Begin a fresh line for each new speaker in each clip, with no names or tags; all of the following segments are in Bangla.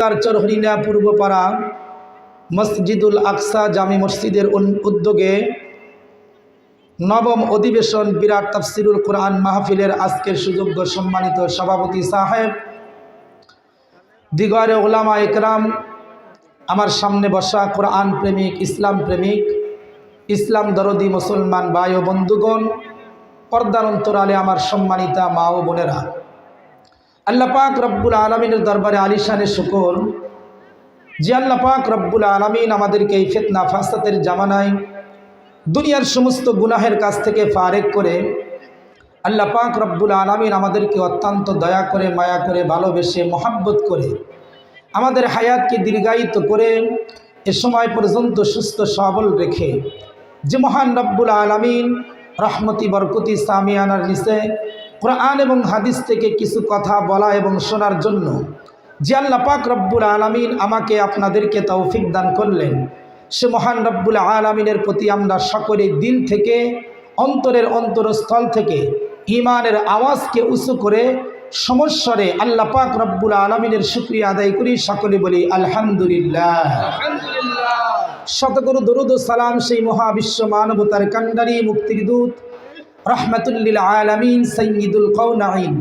চরহরিনা পূর্বপাড়া মসজিদুল আকসা জামি মসজিদের উদ্যোগে নবম অধিবেশন বিরাট তাফসিরুল কোরআন মাহফিলের আজকের সুযোগ্য সম্মানিত সভাপতি সাহেব, দিগরে ওলামা একরাম, আমার সামনে বসা কোরআন প্রেমিক, ইসলাম প্রেমিক, ইসলাম দরদি মুসলমান ভাই ও বন্ধুগণ, পর্দার অন্তরালে আমার সম্মানিতা মা ও বোনেরা, আল্লাহ পাক রব্বুল আলমিনের দরবারে আলিশানে শুকর যে আল্লাহ পাক রব্বুল আলমিন আমাদেরকে এই ফিতনা ফাসাদের জামানায় দুনিয়ার সমস্ত গুনাহের কাছ থেকে ফারেক করে আল্লাহ পাক রব্বুল আলমিন আমাদেরকে অত্যন্ত দয়া করে, মায়া করে, ভালোবেসে, মহাব্বত করে আমাদের হায়াতকে দীর্ঘায়িত করে এ সময় পর্যন্ত সুস্থ সবল রেখে যে মহান রব্বুল আলমিন রহমতি বরকতি সামিয়ানার নিচে কোরআন এবং হাদিস থেকে কিছু কথা বলা এবং শোনার জন্য যে আল্লাহ পাক রব্বুল আলমিন আমাকে আপনাদেরকে তৌফিক দান করলেন, সে মহান রব্বুল আলমিনের প্রতি আমরা সকলে দিল থেকে, অন্তরের অন্তরস্থল থেকে ঈমানের আওয়াজকে উঁচু করে সমস্বরে আল্লাহ পাক রব্বুল আলমিনের শুকরিয়া আদায় করি। সকলে বলি আলহামদুলিল্লাহ। শতকরু দরুদ ও সালাম সেই মহাবিশ্ব মানবতার কান্ডারি, মুক্তির দূত, রহমাতুল্লিল আলামিন, সাইয়্যিদুল কাওনাইন,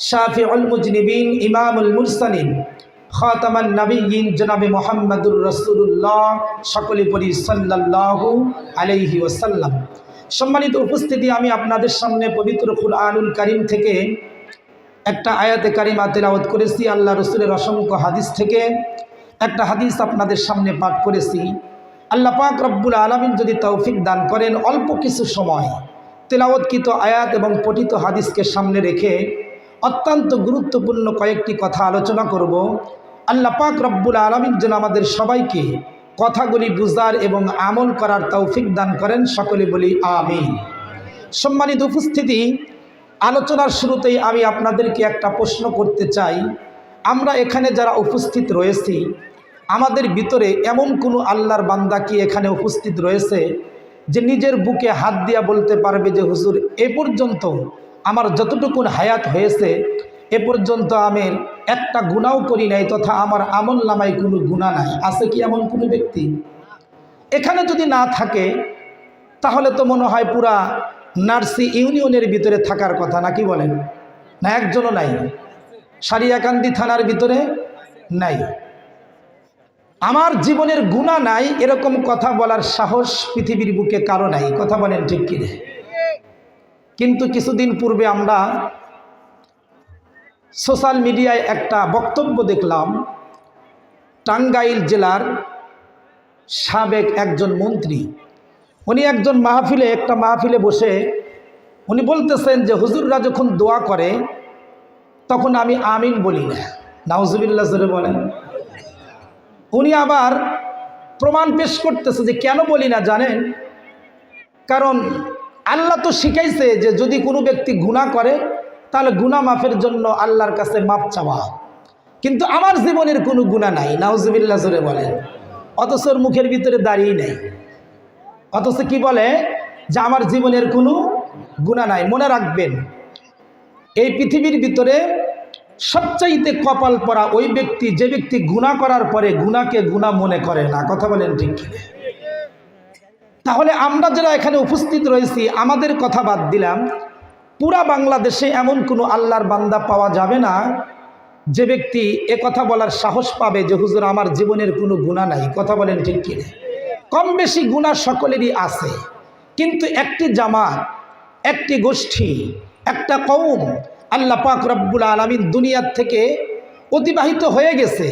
শাফিউল মুজনিবিন, ইমামুল মুরসালিন, খাতামান নবিয়্যিন জনাবে মুহাম্মদুর রাসূলুল্লাহ, সকলে পড়ি সাল্লাল্লাহু আলাইহি ওয়াসাল্লাম। সম্মানিত উপস্থিতি, আমি আপনাদের সামনে পবিত্র কুরআনুল কারীম থেকে একটা আয়াতে কারিমা তেলাওয়াত করেছি। আল্লাহ রাসূলের অসংখ্য হাদিস থেকে একটা হাদিস আপনাদের সামনে পাঠ করেছি। আল্লাহ পাক রব্বুল আলামিন যদি তৌফিক দান করেন, অল্প কিছু সময় তেলাওয়াতকৃত আয়াত এবং পঠিত হাদিসকে সামনে রেখে অত্যন্ত গুরুত্বপূর্ণ কয়েকটি কথা আলোচনা করব। আল্লাহ পাক রব্বুল আলামিন যেন আমাদের সবাইকে কথাগুলি বুঝার এবং আমল করার তৌফিক দান করেন। সকলে বলি আমিন। সম্মানিত উপস্থিতি, আলোচনার শুরুতেই আমি আপনাদেরকে একটা প্রশ্ন করতে চাই। আমরা এখানে যারা উপস্থিত রয়েছি, আমাদের ভিতরে এমন কোনো আল্লাহর বান্দা কি এখানে উপস্থিত রয়েছে যে নিজের বুকে হাত দিয়া বলতে পারবে যে হুজুর, এ পর্যন্ত আমার যতটুকুন হায়াত হয়েছে এ পর্যন্ত আমি একটা গুনাও করি নাই, তথা আমার আমল নামায় কোনো গুনাহ নাই? আছে কি এমন কোনো ব্যক্তি? এখানে যদি না থাকে তাহলে তো মনে হয় পুরা নার্সি ইউনিয়নের ভিতরে থাকার কথা, নাকি বলেন? না, একজনও নাই। সারিয়াকান্দি থানার ভিতরে নাই। আমার জীবনের গুনাহ নাই এরকম কথা বলার সাহস পৃথিবীর বুকে কারো নাই। কথা বলেন ঠিক কি না? কিন্তু কিছুদিন পূর্বে আমরা সোশ্যাল মিডিয়ায় একটা বক্তব্য দেখলাম। টাঙ্গাইল জেলার সাবেক একজন মন্ত্রী, উনি একজন একটা মাহফিলে বসে উনি বলতেছেন যে হুজুররা যখন দোয়া করে তখন আমি আমিন বলি না। নাউজুবিল্লাহ জোরে বলেন। উনি আবার প্রমাণ পেশ করতেছে যে কেন বলি না জানেন? কারণ আল্লাহ তো শিখাইছে যে যদি কোনো ব্যক্তি গুনাহ করে তাহলে গুনাহ মাফের জন্য আল্লাহর কাছে মাপ চাওয়া। কিন্তু আমার জীবনের কোনো গুনাহ নাই। নাউজুবিল্লাহ জোরে বলেন। অথচ ওর মুখের ভিতরে দাঁড়িয়ে নেই, অথচ কি বলে যে আমার জীবনের কোনো গুনাহ নাই। মনে রাখবেন, এই পৃথিবীর ভিতরে সবচাইতে কপাল পরা ওই ব্যক্তি যে ব্যক্তি গুনাহ করার পরে গুনাহকে গুনাহ মনে করে না। কথা বলেন ঠিক কি? তাহলে আমরা যারা এখানে উপস্থিত রয়েছি, আমাদের কথা বাদ দিলাম, পুরা বাংলাদেশে এমন কোনো আল্লাহর বান্দা পাওয়া যাবে না যে ব্যক্তি এ কথা বলার সাহস পাবে যে হুজুর আমার জীবনের কোনো গুনাহ নাই। কথা বলেন ঠিক কি? কম বেশি গুনাহ সকলেরই আছে, কিন্তু একটি জামাত, একটি গোষ্ঠী, একটা কওম আল্লাহ পাক রব্বুল আলামিন দুনিয়ার থেকে অতিবাহিত হয়ে গেছে,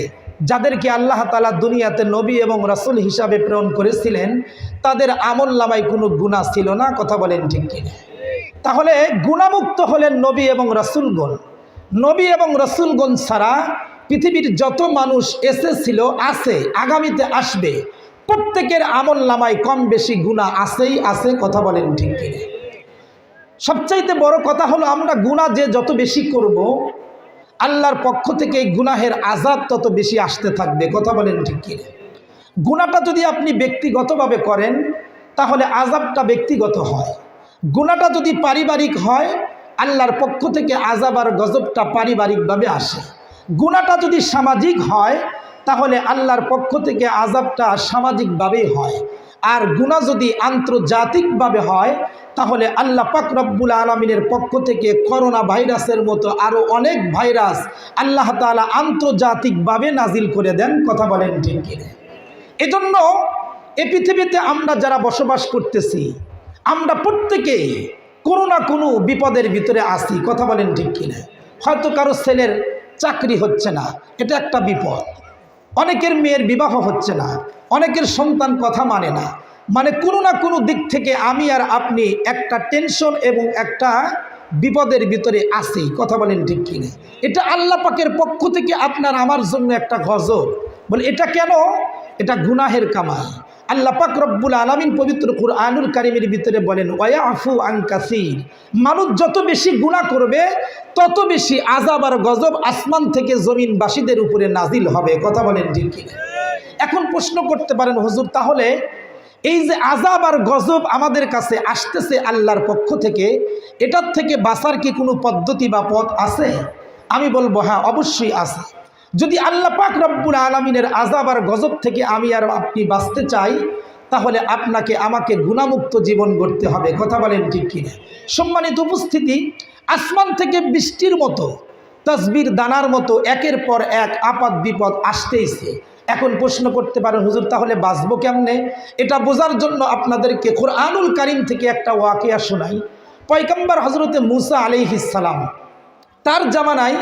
যাদেরকে আল্লাহ তাআলা দুনিয়াতে নবী এবং রাসূল হিসাবে প্রেরণ করেছিলেন, তাদের আমল নামায় কোনো গুনাহ ছিল না। কথা বলেন ঠিক কি? তাহলে গুনাহমুক্ত হলেন নবী এবং রাসূলগণ। নবী এবং রাসূলগণ ছাড়া পৃথিবীর যত মানুষ এসেছিল, আছে, আগামীতে আসবে, প্রত্যেকের আমল নামায় কম বেশি গুনাহ আছেই আছে। কথা বলেন ঠিক কি? সবচাইতে বড় কথা হলো আমরা গুনাহ যে যত বেশি করব, আল্লাহর পক্ষ থেকে এই গুনাহের আযাব তত বেশি আসতে থাকবে। কথা বলেন ঠিক কি? গুনাহটা যদি আপনি ব্যক্তিগতভাবে করেন তাহলে আযাবটা ব্যক্তিগত হয়। গুনাহটা যদি পারিবারিক হয়, আল্লাহর পক্ষ থেকে আযাব আর গজবটা পারিবারিকভাবে আসে। গুনাহটা যদি সামাজিক হয় তাহলে আল্লাহর পক্ষ থেকে আযাবটা সামাজিকভাবেই হয়, আর গুনাহ যদি আন্তর্জাতিকভাবে হয় তাহলে আল্লাহ পাক রব্বুল আলামিনের পক্ষ থেকে করোনা ভাইরাসের মতো আরও অনেক ভাইরাস আল্লাহ তাআলা আন্তর্জাতিকভাবে নাজিল করে দেন। কথা বলেন ঠিক কিনা? এজন্য এই পৃথিবীতে আমরা যারা বসবাস করতেছি আমরা প্রত্যেকেই কোনো না কোনো বিপদের ভিতরে আছি। কথা বলেন ঠিক কিনা? হয়তো কারো ছেলের চাকরি হচ্ছে না, এটা একটা বিপদ। অনেকের মেয়ের বিবাহ হচ্ছে না, অনেকের সন্তান কথা মানে না, মানে কোনো না কোনো দিক থেকে আমি আর আপনি একটা টেনশন এবং একটা বিপদের ভিতরে আছি। কথা বলেন ঠিক কিনা? এটা আল্লাহ পাকের পক্ষ থেকে আপনার আমার জন্য একটা গজব। বলে এটা কেন? এটা গুনাহের কামাই। আল্লাহ পাক রব্বুল আলামিন পবিত্র কুরআনুল কারীমের ভিতরে বলেন ওয়ায়াফু আন কাসীর, মানুষ যত বেশি গুনাহ করবে তত বেশি আযাব আর গজব আসমান থেকে জমিনবাসীদের উপরে নাজিল হবে। কথা বলেন ঠিক কিনা? এখন প্রশ্ন করতে পারেন হুজুর, তাহলে এই যে আযাব আর গজব আমাদের কাছে আসতেছে আল্লাহর পক্ষ থেকে, এটার থেকে বাঁচার কি কোনো পদ্ধতি বা পথ আছে? আমি বলবো হ্যাঁ, অবশ্যই আছে। যদি আল্লাহ পাক রব্বুল আলামিনের আযাব আর গজব থেকে আমি আর আপনি বাঁচতে চাই তাহলে আপনাকে আমাকে গুনাহমুক্ত জীবন গড়তে হবে। কথা বলেন ঠিক কিনা? সম্মানিত উপস্থিতি, আসমান থেকে বৃষ্টির মতো তাসবির দানার মতো একের পর এক আপাত বিপদ আসতেইছে। এখন প্রশ্ন করতে পারেন হুজুর তাহলে বাঁচবো কেমনে? এটা বোঝার জন্য আপনাদেরকে কুরআনুল কারীম থেকে একটা ওয়াকিয়া শোনাই। পয়গম্বর হযরতে মূসা আলাইহিস সালাম, তার জামানায়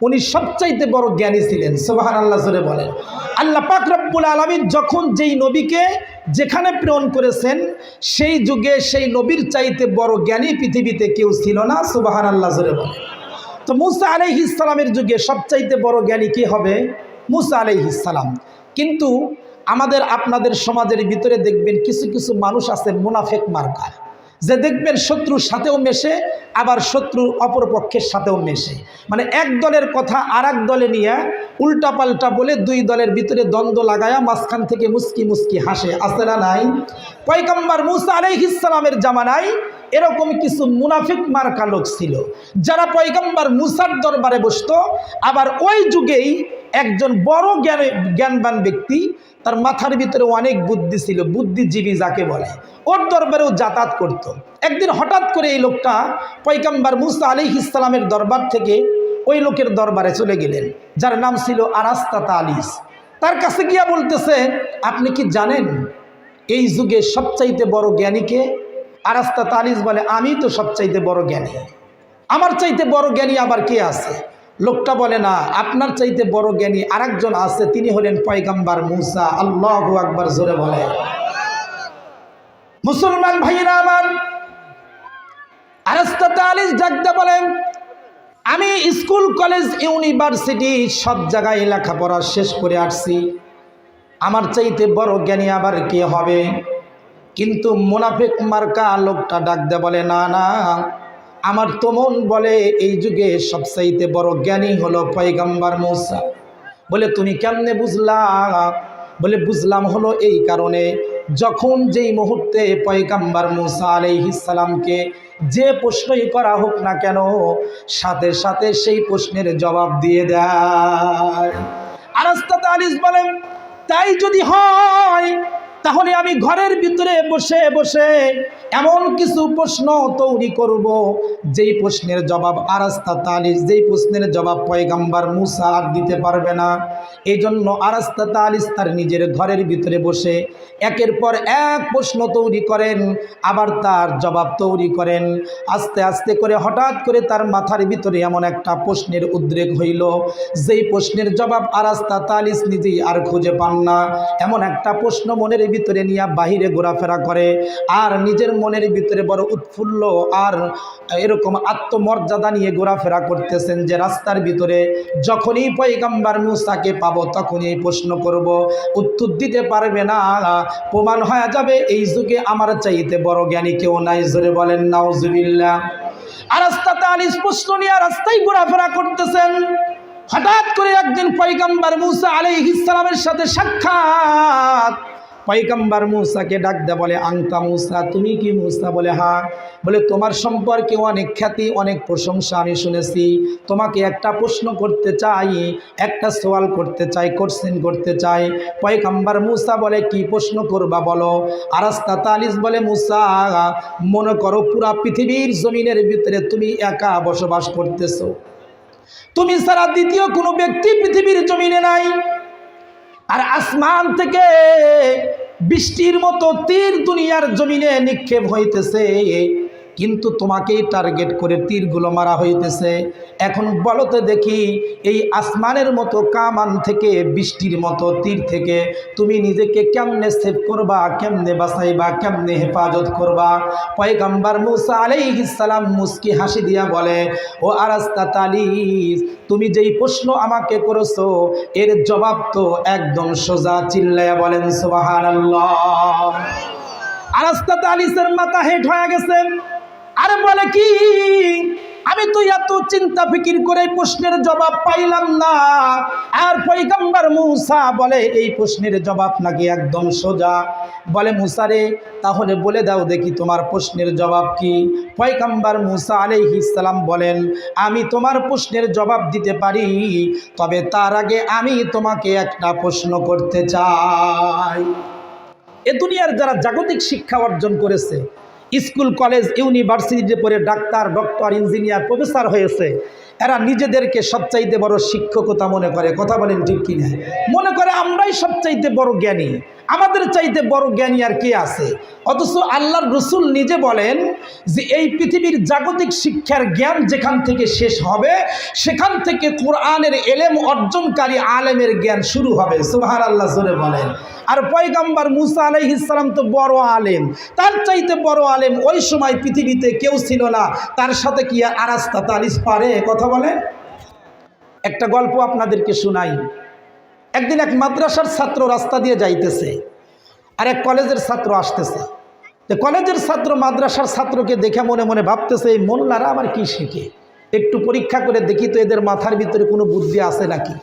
উনি সবচাইতে বড় জ্ঞানী ছিলেন। সুবহানাল্লাহ জোরে বলেন। আল্লাহ পাক রব্বুল আলামিন যখন যেই নবীকে যেখানে প্রেরণ করেছেন সেই যুগে সেই নবীর চাইতে বড় জ্ঞানী পৃথিবীতে কেউ ছিল না। সুবহানাল্লাহ জোরে বলেন। তো মূসা আলাইহিস সালামের যুগে সবচাইতে বড় জ্ঞানী কে হবে? মূসা আলাইহিস সালাম। কিন্তু আমাদের আপনাদের সমাজের ভিতরে দেখবেন কিছু কিছু মানুষ আছে মুনাফিক মার্কা, যে দেখবেন শত্রুর সাথেও মেশে আবার শত্রুর অপরপক্ষের সাথেও মেশে, মানে এক দলের কথা আর এক দলে নিয়ে উল্টাপাল্টা বলে দুই দলের ভিতরে দ্বন্দ্ব লাগায়া মাঝখান থেকে মুস্কি মুস্কি হাসে। আছে না নাই? পয়গম্বর মূসা আলাইহিস সালামের জামানায় এরকম কিছু মুনাফিক মার্কা লোক ছিল যারা পয়গম্বর মূসার দরবারে বসতো। আবার ওই যুগেই একজন বড় জ্ঞানবান ব্যক্তি, তার মাথার ভিতরে অনেক বুদ্ধি ছিল, বুদ্ধিজীবী যাকে বলে, ওর দরবারেও যাতায়াত করত। একদিন হঠাৎ করে এই লোকটা পয়গম্বর মূসা আলাইহিস সালামের দরবার থেকে ওই লোকের দরবারে চলে গেলেন, যার নাম ছিল আরাস্তাতালিস। তার কাছে গিয়া বলতেছে, আপনি কি জানেন এই যুগে সবচাইতে বড় জ্ঞানীকে? আরাস্তাতালিস বলে, আমি তো সবচাইতে বড় জ্ঞানী, আমার চাইতে বড় জ্ঞানী আবার কে আছে? লোকটা বলে, না, আপনার চাইতে বড় জ্ঞানী আরেকজন আছে, তিনি হলেন পয়গম্বর মূসা। আল্লাহু আকবার জোরে বলে। মুসলমান ভাইরা আমার, আরাস্তাতালিস ডাকতে বলেন, আমি স্কুল কলেজ ইউনিভার্সিটি সব জায়গায় লেখাপড়া শেষ করে আসছি, আমার চাইতে বড় জ্ঞানী আবার কে হবে? কিন্তু মুনাফিক মার্কা লোকটা ডাকতে বলে, না না, আমার তো মন বলে এই যুগে সবচাইতে বড় জ্ঞানী হলো পয়গম্বর মূসা। বলে, তুমি কেমনে বুঝলা? বলে, বুঝলাম হলো এই কারণে, যখন যেই মুহূর্তে পয়গম্বর মূসা আলাইহিস সালামকে যে প্রশ্নই করা হোক না কেন সাথে সাথে সেই প্রশ্নের জবাব দিয়ে দেয়। আরাস্তাতালিস বলেন, তাই যদি হয় তাহলে আমি ঘরের ভিতরে বসে বসে এমন কিছু প্রশ্ন তৈরি করব যেই প্রশ্নের জবাব আরাস্তাতালিস, যেই প্রশ্নের জবাব পয়গম্বর মূসা আর দিতে পারবে না। এই জন্য আরাস্তাতালিস তার নিজের ঘরের ভিতরে বসে একের পর এক প্রশ্ন তৈরি করেন, আবার তার জবাব তৈরি করেন। আস্তে আস্তে করে হঠাৎ করে তার মাথার ভিতরে এমন একটা প্রশ্নের উদ্রেক হইল যেই প্রশ্নের জবাব আরাস্তাতালিস নিজেই আর খুঁজে পান না। এমন একটা প্রশ্ন মনের ভিতরে নিয়ে বাহিরে ঘোরাফেরা করে, আর নিজের মনের ভিতরে বড় উৎফুল্ল আর এরকম আত্মমর্যাদা নিয়ে ঘোরাফেরা করতেছেন যে রাস্তার ভিতরে যখনই পয়গম্বর মূসাকে পাবো তখনই এই প্রশ্ন করব, উত্তর দিতে পারবে না, প্রমাণ হয়ে যাবে এই যুগে আমার চাইতে বড় জ্ঞানী কেউ নাই। জোরে বলেন নাউজুবিল্লাহ। আরাস্তাতালিস প্রশ্ন নিয়ে রাস্তায় ঘোরাফেরা করতেছেন। হঠাৎ করে একদিন পয়গম্বর মূসা আলাইহিস সালামের সাথে সাক্ষাৎ। পয়গম্বর মূসাকে ডাক দেয়া বলে আংতা মূসা, তুমি কি মূসা? বলে হ্যাঁ। বলে তোমার সম্পর্কে অনেক খ্যাতি, অনেক প্রশংসা আমি শুনেছি। তোমাকে একটা প্রশ্ন করতে চাই, একটা সওয়াল করতে চাই, কোশ্চেন করতে চাই। পয়গম্বর মূসা বলে কি প্রশ্ন করবা বলো। আরাস্তাতালিস বলে মূসা, মনে করো পুরা পৃথিবীর জমিনের ভিতরে তুমি একা বসবাস করতেছো, তুমি ছাড়া দ্বিতীয় কোনো ব্যক্তি পৃথিবীর জমিনে নাই, আর আসমান থেকে বৃষ্টির মতো তীর দুনিয়ার জমিনে নিক্ষেপ হইতেছে, কিন্তু তোমাকেই টার্গেট করে তীরগুলো মারা হইতেছে। এখন বলো তো দেখি, এই আসমানের মতো কামান থেকে, বৃষ্টির মতো তীর থেকে তুমি নিজেকে কেমনে সেভ করবা, কেমনে বাঁচাইবা, কেমনে হেফাজত করবা? পয়গম্বর মূসা আলাইহিস সালাম মুস্কি হাসি দিয়া বলে, ও আরাস্তাতালিস, তুমি যেই প্রশ্ন আমাকে করেছো এর জবাব তো একদম সোজা। চিল্লায়া বলেন সুবহানাল্লাহ। আরাস্তাতালিসের মাথা হেট হয়ে গেছে। আরে বলে কি, আমি তো এত চিন্তা ফিকির করে প্রশ্নের জবাব পাইলাম না, আর পয়গম্বর মূসা বলে এই প্রশ্নের জবাব নাকি একদম সোজা। বলে মূসা রে, তাহলে বলে দাও দেখি তোমার প্রশ্নের জবাব কি? পয়গম্বর মূসা আলাইহিস সালাম বলেন, আমি তোমার প্রশ্নের জবাব দিতে পারি, তবে তার আগে আমি তোমাকে একটা প্রশ্ন করতে চাই। এ দুনিয়ার যারা জাগতিক শিক্ষা অর্জন করেছে, স্কুল কলেজ ইউনিভার্সিটিতে পড়ে ডাক্তার, ডক্টর, ইঞ্জিনিয়ার, প্রফেসর হয়েছে, এরা নিজেদেরকে সবচাইতে বড় শিক্ষকতা মনে করে। কথা বলেন ঠিক কিনা? মনে করে আমরাই সবচাইতে বড় জ্ঞানী, আমাদের চাইতে বড় জ্ঞানী আর কে আছে? অথচ আল্লাহর রসুল নিজে বলেন যে এই পৃথিবীর জাগতিক শিক্ষার জ্ঞান যেখান থেকে শেষ হবে, সেখান থেকে কোরআনের এলেম অর্জনকারী আলেমের জ্ঞান শুরু হবে। সুবহানাল্লাহ জোরে বলেন। আর পয়গম্বর মূসা আলাইহিস সালাম তো বড় আলেম, তার চাইতে বড় আলেম ওই সময় পৃথিবীতে কেউ ছিল না। তার সাথে কি আরাস্তাতালিস পারে? কথা বলেন। একটা গল্প আপনাদেরকে শোনাই। একদিন এক মাদ্রাসার ছাত্র রাস্তা দিয়ে যাইতেছে, আর এক কলেজের ছাত্র আসতেছে। কলেজের ছাত্র মাদ্রাসার ছাত্রকে দেখে মনে মনে ভাবতেছে, এই মোল্লারা আবার কি শিখে, একটু পরীক্ষা করে দেখি তো এদের মাথার ভিতরে কোনো বুদ্ধি আছে নাকি।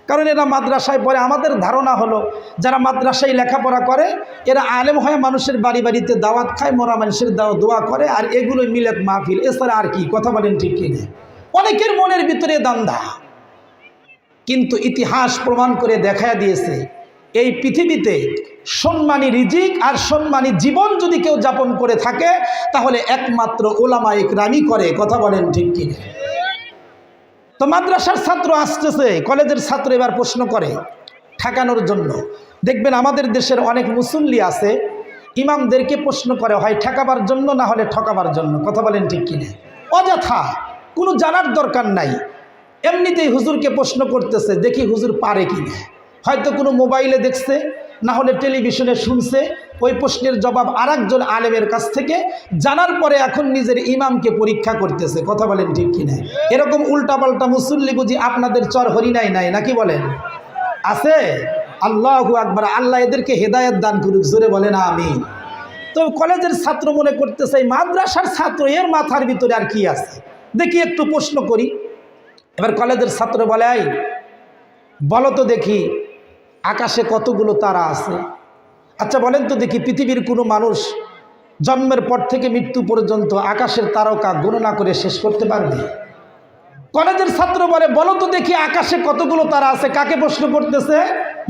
কারণ এরা মাদ্রাসায় পড়ে, আমাদের ধারণা হলো যারা মাদ্রাসায় লেখাপড়া করে এরা আলেম হয়ে মানুষের বাড়ি বাড়িতে দাওয়াত খায়, মরা মানুষের দোয়া করে, আর এগুলো মিলাদ মাহফিল, এছাড়া আর কি। কথা বলেন ঠিক কিনা? অনেকের মনের ভিতরে দান্দা, কিন্তু ইতিহাস প্রমাণ করে দেখা দিয়েছে এই পৃথিবীতে সম্মানী রিজিক আর সম্মানী জীবন যদি কেউ যাপন করে থাকে, তাহলে একমাত্র উলামায়ে কেরামই করে। কথা বলেন ঠিক কিনা? তো মাদ্রাসার ছাত্র আসতেছে, কলেজের ছাত্র এবার প্রশ্ন করে ঠেকানোর জন্য। দেখবেন আমাদের দেশের অনেক মুসল্লি আছে, ইমামদেরকে প্রশ্ন করে হয় ঠেকাবার জন্য, না হলে ঠকাবার জন্য। কথা বলেন ঠিক কিনা? অযথা, কোনো জানার দরকার নাই, এমনিতেই হুজুরকে প্রশ্ন করতেছে, দেখি হুজুর পারে কিনা। হয়তো কোনো মোবাইলে দেখছে, না হলে টেলিভিশনে শুনছে, ওই প্রশ্নের জবাব আরেকজন আলেমের কাছ থেকে জানার পরে এখন নিজের ইমামকে পরীক্ষা করতেছে। কথা বলেন ঠিক কিনা? এরকম উল্টাপাল্টা মুসল্লি বুঝি আপনাদের চর হরিনাই নাই নাকি? বলেন আছে? আল্লাহু আকবার। আল্লাহ এদেরকে হেদায়েত দান করুক, জোরে বলেন আমিন। তো কলেজের ছাত্র মনে করতেছে মাদ্রাসার ছাত্র, এর মাথার ভিতরে আর কি আছে, দেখি একটু প্রশ্ন করি। এবার কলেজের ছাত্র বলে, এই বলো তো দেখি আকাশে কতগুলো তারা আছে? আচ্ছা বলেন তো দেখি, পৃথিবীর কোনো মানুষ জন্মের পর থেকে মৃত্যু পর্যন্ত আকাশের তারকা গণনা করে শেষ করতে পারবে? কলেজের ছাত্র বলে, বলো তো দেখি আকাশে কতগুলো তারা আছে। কাকে প্রশ্ন করতেছে?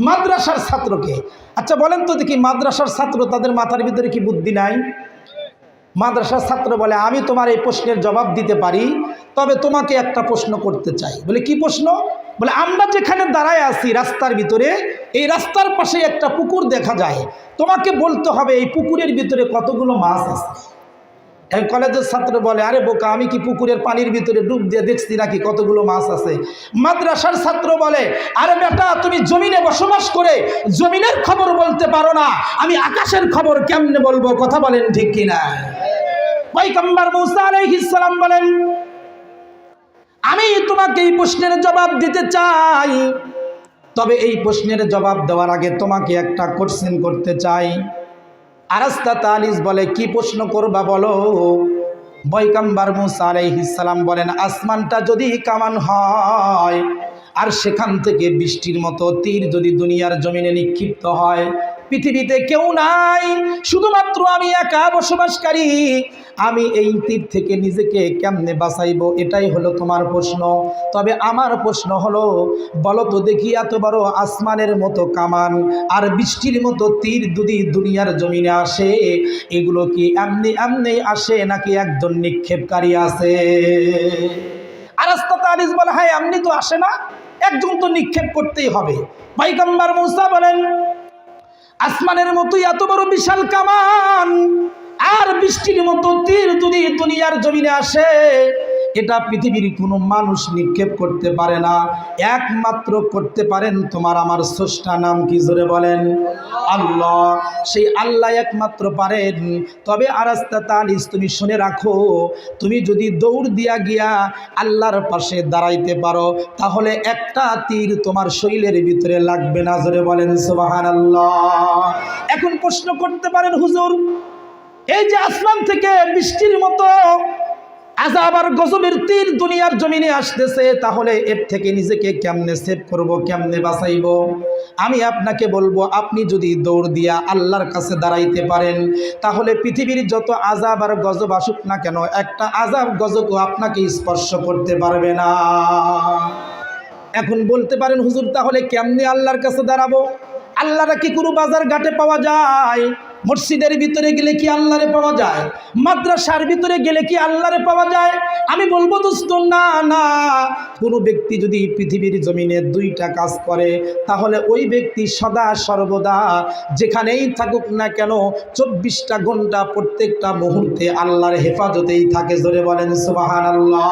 মাদ্রাসার ছাত্রকে। আচ্ছা বলেন তো দেখি মাদ্রাসার ছাত্র, তাদের মাথার ভিতরে কি বুদ্ধি নাই? মাদ্রাসার ছাত্র বলে, আমি তোমার এই প্রশ্নের জবাব দিতে পারি, তবে তোমাকে একটা প্রশ্ন করতে চাই। বলে কি প্রশ্ন? বলে আমরা যেখানে দাঁড়ায় আছি রাস্তার ভিতরে, এই রাস্তার পাশে একটা পুকুর দেখা যায়, তোমাকে বলতে হবে এই পুকুরের ভিতরে কতগুলো মাছ আছে। এই কলেজের ছাত্র বলে, আরে বোকা, আমি কি পুকুরের পানির ভিতরে ডুব দিয়ে দেখছি নাকি কতগুলো মাছ আছে? মাদ্রাসার ছাত্র বলে, আরে বেটা, তুমি জমিনে বসবাস করে জমিনের খবর বলতে পারো না, আমি আকাশের খবর কেমনে বলবো? কথা বলেন ঠিক কিনা? পয়গম্বর মূসা আলাইহিস সালাম বলেন, আমি তোমাকে এই প্রশ্নের জবাব দিতে চাই, তবে এই প্রশ্নের জবাব দেওয়ার আগে তোমাকে একটা কোশ্চেন করতে চাই। আরাস্তাতালিস বলে, কি প্রশ্ন করবা বলো। পয়গম্বর মূসা আলাইহিস সালাম বলেন, আসমানটা যদি কামান হয় আর সেখান থেকে বৃষ্টির মতো তীর যদি দুনিয়ার জমিনে নিক্ষিপ্ত হয়, পৃথিবীতে কেউ নাই, শুধুমাত্র আমি একা বসবাসকারী। আমি এই তীর থেকে নিজেকে কেমনে বাঁচাইবো, এটাই হলো তোমার প্রশ্ন। তবে আমার প্রশ্ন হলো, বলো তো দেখি, এত বড় আসমানের মতো কামান আর বৃষ্টির মতো তীর যদি দুনিয়ার জমিনে আসে, এগুলো কি এমনি এমনি আসে নাকি একজন নিক্ষেপকারী আছে? আরাস্তা তারিজ বলে, হ্যাঁ এমনি তো আসে না, একজন তো নিক্ষেপ করতেই হবে। পয়গম্বর মুসা বলেন, আসমানের মতোই এত বড় বিশাল কামান আর বৃষ্টির মতো তীর যদি দুনিয়ার জমিনে আসে, এটা পৃথিবীর কোনো মানুষ নিক্ষেপ করতে পারে না, একমাত্র করতে পারেন তোমার আমার স্রষ্টা। নাম কি? জোরে বলেন আল্লাহ। সেই আল্লাহ একমাত্র পারেন। তবে আরাস্তা তালিস, তুমি শুনে রাখো, তুমি যদি দৌড় দিয়া গিয়া আল্লাহর পাশে দাঁড়াইতে পারো, তাহলে একটা তীর তোমার শরীরের ভিতরে লাগবে না। জোরে বলেন সুবহানাল্লাহ। এখন প্রশ্ন করতে পারেন, হুজুর এই যে আসমান থেকে বৃষ্টির মতো আযাব আর গজবের তীর দুনিয়ার জমিনে আসতেছে, তাহলে এর থেকে নিজেকে কেমনে সেভ করব, কেমনে বাঁচাইব? আমি আপনাকে বলবো, আপনি যদি দৌড় দিয়া আল্লাহর কাছে দাঁড়াইতে পারেন, তাহলে পৃথিবীর যত আযাব আর গজব আসুক না কেন, একটা আযাব গজবও আপনাকে স্পর্শ করতে পারবে না। এখন বলতে পারেন, হুজুর তাহলে কেমনে আল্লাহর কাছে দাঁড়াবো? আল্লাহরা কি কোনো বাজার ঘাটে পাওয়া যায়? মসজিদের ভিতরে গেলে কি আল্লাহরে পাওয়া যায়? মাদ্রাসার ভিতরে গেলে কি আল্লাহরে পাওয়া যায়? আমি বলবো দোস্ত, না না। কোনো ব্যক্তি যদি পৃথিবীর জমিনে দুইটা কাজ করে, তাহলে ওই ব্যক্তি সদা সর্বদা যেখানেই থাকুক না কেন 24টা ঘন্টা প্রত্যেকটা মুহূর্তে আল্লাহর হেফাজতেই থাকে। জোরে বলেন সুবহানাল্লাহ।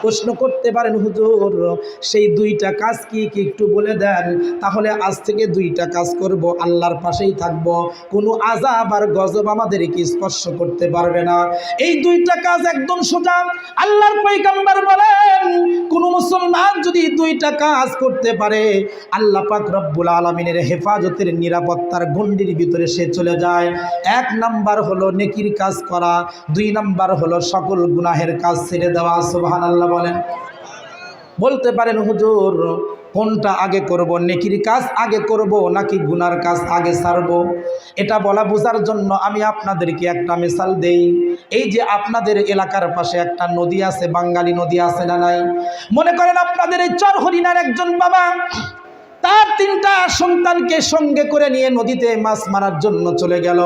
প্রশ্ন করতে পারেন, হুজুর সেই দুইটা কাজ কি কি একটু বলে দেন, তাহলে আজ থেকে দুইটা কাজ করব, আল্লাহর পাশেই থাকব, কোনো আযাব আর গজব আমাদেরকে স্পর্শ করতে পারবে না। এই দুইটা কাজ একদম সোজা। আল্লাহর পয়গম্বর বলেন, কোন মুসলমান যদি দুইটা কাজ করতে পারে, আল্লাহ পাক রব্বুল আলামিনের হেফাজতের নিরাপত্তার গণ্ডির ভিতরে সে চলে যায়। 1 নাম্বার হলো নেকির কাজ করা, 2 নাম্বার হলো সকল গুনাহের কাজ ছেড়ে দেওয়া। সুবহানাল্লাহ বলেন। বলতে পারেন, হুজুর কোনটা আগে করব, নেকির কাজ আগে করব নাকি গুনার কাজ আগে ছাড়ব? এটা বলা বোঝার জন্য আমি আপনাদেরকে একটা মিসাল দেই। এই যে আপনাদের এলাকার পাশে একটা নদী আছে, বাঙালি নদী আছে না নাই? মনে করেন আপনাদের এই চরহরিনার একজন বাবা তার 3টা সন্তানকে সঙ্গে করে নিয়ে নদীতে মাছ মারার জন্য চলে গেল।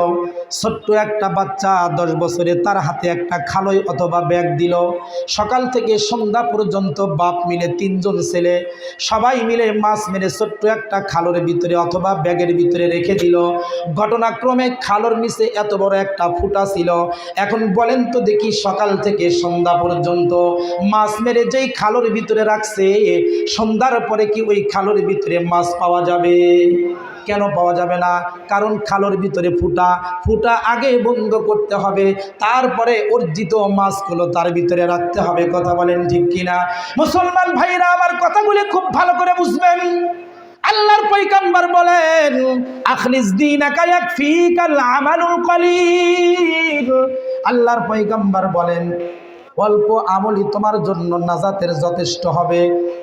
ছোট্ট একটা বাচ্চা 10 বছরে, তার হাতে একটা খালই অথবা ব্যাগ দিল। সকাল থেকে সন্ধ্যা পর্যন্ত বাপ মিলে 3 জন ছেলে সবাই মিলে মাছ মেরে ছোট্ট একটা খালের ভিতরে অথবা ব্যাগের ভিতরে রেখে দিল। ঘটনাক্রমে খালের নিচে এত বড় একটা ফুটা ছিল। এখন বলেন তো দেখি, সকাল থেকে সন্ধ্যা পর্যন্ত মাছ মেরে যেই খালের ভিতরে রাখছে, সন্ধ্যার পরে কি ওই খালের ভিতরে মাছ পাওয়া যাবে? কেন পাওয়া যাবে না? কারণ খালের ভিতরে ফুটা, ফুটা আগে বন্ধ করতে হবে, তারপরে অর্জিত মাছগুলো তার ভিতরে রাখতে হবে। কথা বলেন ঠিক কিনা? মুসলমান ভাইরা আমার কথাগুলি খুব ভালো করে বুঝবেন। আল্লাহর পয়গম্বর বলেন, আখলিস দীনাকা ইয়াকফিকাল আমালুল কলিল। আল্লাহর পয়গম্বর বলেন, অল্প আমলই তোমার জন্য নাজাতের যথেষ্ট হবে।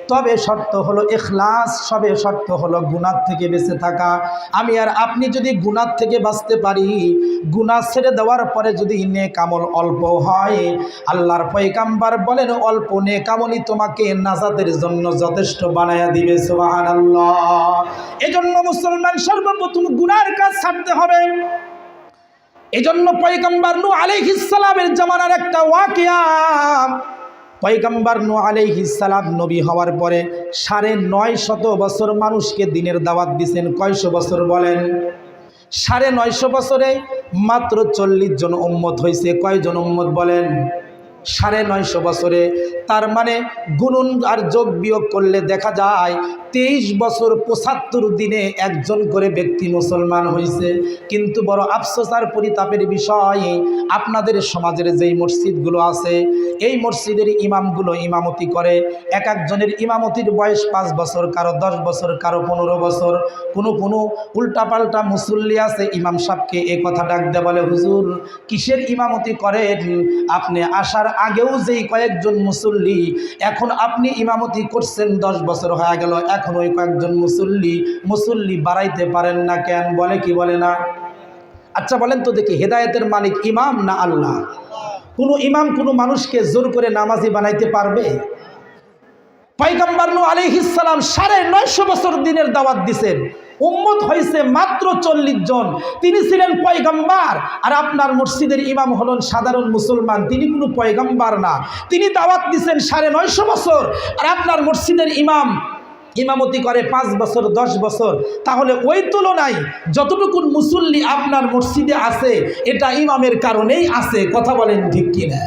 তবে শর্ত হলো ইখলাস, সবে শর্ত হলো গুনাহ থেকে বেঁচে থাকা। আমি আর আপনি যদি গুনাহ থেকে বাঁচতে পারি, গুনাহ ছেড়ে দেওয়ার পরে যদি নেক আমল অল্প হয়, আল্লাহর পয়গম্বর বলেন অল্প নেক আমলই তোমাকে নাজাতের জন্য যথেষ্ট বানায়া দিবে। সুবহানাল্লাহ। এজন্য মুসলমান সর্বপ্রথম গুনাহের কাজ ছাড়তে হবে। এজন্য পয়গম্বর নূহ আলাইহিস সালামের জামানার একটা ওয়াকিয়া, পয়গম্বর নূহ আলাইহিস সালাম নবী হওয়ার পরে 950 বছর মানুষকে দ্বীনের দাওয়াত দিয়েছেন। কয়শো বছর বলেন? 950 বছরে মাত্র 40 জন উম্মত হয়েছে। কয়জন উম্মত বলেন? 950 বছরে। তার মানে গুণন আর যোগ বিয়োগ করলে দেখা যায় 23 বছর 75 দিনে একজন করে ব্যক্তি মুসলমান হয়েছে। কিন্তু বড় আফসোস আর পরিতাপের বিষয়, আপনাদের সমাজের যেই মসজিদগুলো আছে, এই মসজিদের ইমামগুলো ইমামতি করে, এক একজনের ইমামতির বয়স 5 বছর, কারো 10 বছর, কারো 15 বছর। কোনো উল্টাপাল্টা মুসল্লি আছে, ইমাম সাহেবকে এই কথা ডাক দেয়, বলে হুজুর কিসের ইমামতি করেন? আপনি আসার আগেও যেই কয়েকজন মুসল্লি, এখন আপনি ইমামতি করছেন 10 বছর হয়ে গেল, এখন ওই কয়েকজন মুসল্লি বাড়াইতে পারেন না কেন? বলে কি বলে না? আচ্ছা বলেন তো দেখি, হেদায়েতের মালিক ইমাম না আল্লাহ? কোনো ইমাম কোনো মানুষকে জোর করে নামাজি বানাইতে পারবে? পয়গম্বর নূহ আলাইহিস সালাম 950 বছর দিনের দাওয়াত দিয়েছেন, উম্মত হয়েছে মাত্র 40 জন। তিনি ছিলেন পয়গম্বর, আর আপনার মসজিদের ইমাম হলেন সাধারণ মুসলমান, তিনি কোনো পয়গম্বর না। তিনি দাওয়াত দিয়েছেন 950 বছর, আর আপনার মসজিদের ইমামতি করে 5 বছর 10 বছর। তাহলে ওই তুলনায় যতটুকু মুসল্লি আপনার মসজিদে আছে, এটা ইমামের কারণেই আছে। কথা বলেন ঠিক কিনা?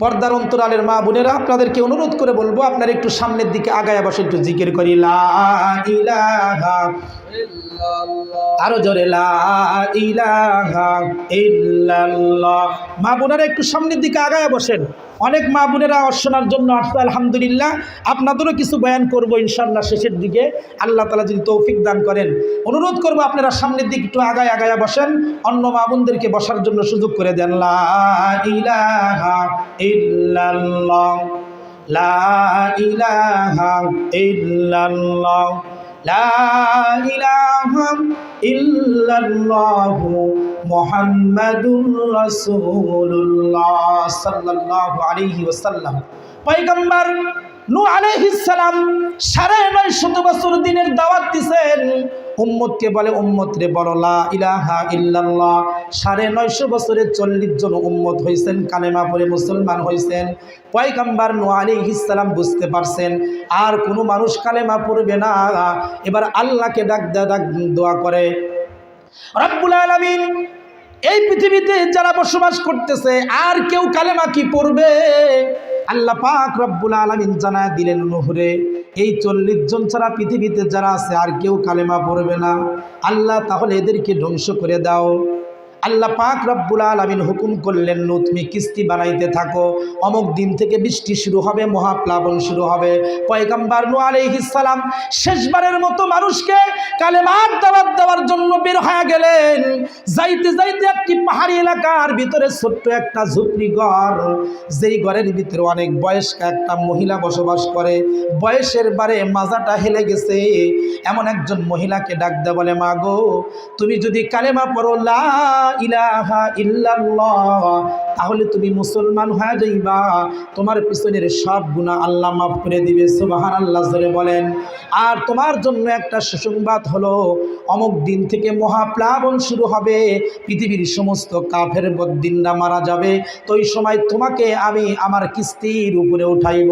পর্দার অন্তরালের মা বোনেরা, আপনাদেরকে অনুরোধ করে বলবো, আপনারা একটু সামনের দিকে আগায় বসে একটু জিকির করি, লা ইলাহা ইল্লাল্লাহ। আরো জোরে, লা ইলাহা ইল্লাল্লাহ। মা বোনেরা একটু সামনের দিকে আগায় বসেন। অনেক মা বোনেরা শোনার জন্য আসবে, আলহামদুলিল্লাহ। আপনাদেরও কিছু বয়ান করবো ইনশাআল্লাহ শেষের দিকে, আল্লাহ তাআলা যদি তৌফিক দান করেন। অনুরোধ করবো আপনারা সামনের দিকে একটু আগায় বসেন, অন্য মা বোনদেরকে বসার জন্য সুযোগ করে দেন। লা ইলাহা ইল্লাল্লাহ, লা ইলাহা ইল্লাল্লাহ, লা ইলাহা ইল্লাল্লাহু মুহাম্মাদুর রাসূলুল্লাহ সাল্লাল্লাহু আলাইহি ওয়াসাল্লাম। পয়গম্বর নূহ আলাইহিস সালাম 950 বছর দিনের দাওয়াত দিয়েছেন। উম্মতকে বলে, উম্মত রে বলো লা ইলাহা ইল্লাল্লাহ। 950 বছরে 40 জন উম্মত হয়েছেন, কালেমা পড়ে মুসলমান হয়েছেন। পয়গম্বর নূহ আলাইহিস সালাম বুঝতে পারছেন আর কোনো মানুষ কালেমা পড়বে না। এবার আল্লাহকে ডাক দোয়া করে, রব্বুল আলামিন, এই পৃথিবীতে যারা বসবাস করতেছে আর কেউ কালেমা কি পড়বে? আল্লাহ পাক রব্বুল আলামিন জানায় দিলেন, নূহরে, এই 40 জন ছাড়া পৃথিবীতে যারা আছে আর কেউ কালেমা পড়বে না। আল্লাহ তাহলে এদেরকে ধ্বংস করে দাও। আল্লাহ পাক রব্বুল আলামিন হুকুম করলেন, নূহ তুমি কিস্তি বানাইতে থাকো, অমুক দিন থেকে বৃষ্টি শুরু হবে, মহাপ্লাবন শুরু হবে। পয়গম্বর নূহ আলাইহিস সালাম শেষবারের মতো মানুষকে কালেমার দাওয়াত দেওয়ার জন্য বের হয়ে গেলেন। যাইতে যাইতে একটি পাহাড়ি এলাকার ভিতরে ছোট্ট একটা ঝুপড়ি ঘর, যেই ঘরের ভিতরে অনেক বয়স্কা একটা মহিলা বসবাস করে। বয়সের বারে মাজাটা হেলে গেছে। এমন একজন মহিলাকে ডাক দেয়া বলে, মা গো, তুমি যদি কালেমা পড়ো লা ইলাহা ইল্লাল্লাহ, তাহলে তুমি মুসলমান হয়ে যাইবা, তোমার পিছনের সব গুনাহ আল্লাহ মাফ করে দিবে। সুবহানাল্লাহ জোরে বলেন। আর তোমার জন্য একটা সুসংবাদ হলো, অমুক দিন থেকে মহাপ্লাবন শুরু হবে, পৃথিবীর সমস্ত কাফের বদ্দিনরা মারা যাবে, তো ওই সময় তোমাকে আমি আমার কিস্তির উপরে উঠাইব।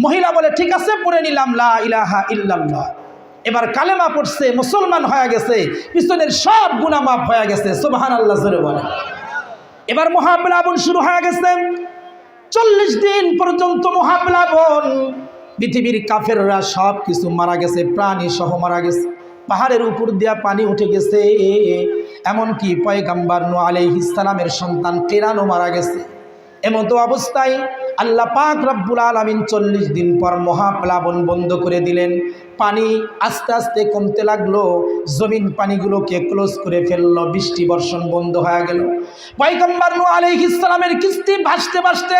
মহিলা বলে, ঠিক আছে, পড়ে নিলাম লা ইলাহা ইল্লাল্লাহ। এবার কালেমা পড়ছে, মুসলমান হয়ে গেছে, পিছনের সব গুনাহ মাফ হয়ে গেছে। সুবহানাল্লাহ জোরে বলেন। এবার মহাপ্লাবন শুরু হয়ে গেছে। 40 দিন পর্যন্ত মহাপ্লাবন, পৃথিবীর কাফেররা সব কিছু মারা গেছে, প্রাণী সহ মারা গেছে। পাহাড়ের উপর দিয়া পানি উঠে গেছে। এমনকি পয়গম্বর নূহ আলাইহিস সালামের সন্তান কেনানও মারা গেছে। এমতো অবস্থায় আল্লাহ পাক রব্বুল আলামিন 40 দিন পর মহাপ্লাবন বন্ধ করে দিলেন। পানি আস্তে আস্তে কমতে লাগলো, জমিন পানিগুলোকে ক্লোজ করে ফেললো, বৃষ্টি বর্ষণ বন্ধ হয়ে গেল। পয়গম্বর নূহ আলাইহিস সালামের কিস্তি ভাসতে ভাসতে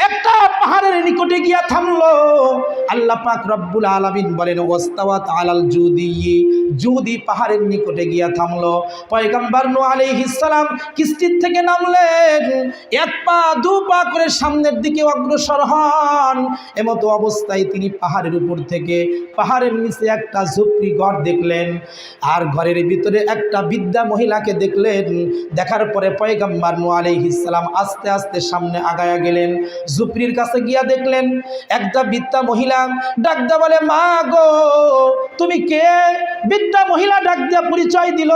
একটা পাহাড়ের নিকটে গিয়া থামলো। আল্লাহ পাক রব্বুল আলামিন বলেন, ওয়াস্তাওয়াত আলাল জুদি পাহাড়ের নিকটে গিয়া থামলো। পয়গম্বর নূহ আলাইহিস সালাম কিস্তির থেকে নামলেন, এক পা দু পা করে সামনের দিকে অগ্রসর হন। এমতো অবস্থায় তিনি পাহাড়ের উপর থেকে পাহাড়ের নিচে একটা ঝুপড়ি ঘর দেখলেন, আর ঘরের ভিতরে একটা বৃদ্ধা মহিলাকে দেখলেন। দেখার পরে পয়গম্বর নূহ আলাইহিস সালাম আস্তে আস্তে সামনে আগায়া গেলেন। ঝুপড়ির কাছে গিয়া দেখলেন একটা বৃদ্ধা মহিলা। ডাক দেয়া বলে, মা গো, তুমি কে? বৃদ্ধা মহিলা ডাক দেয়া পরিচয় দিল,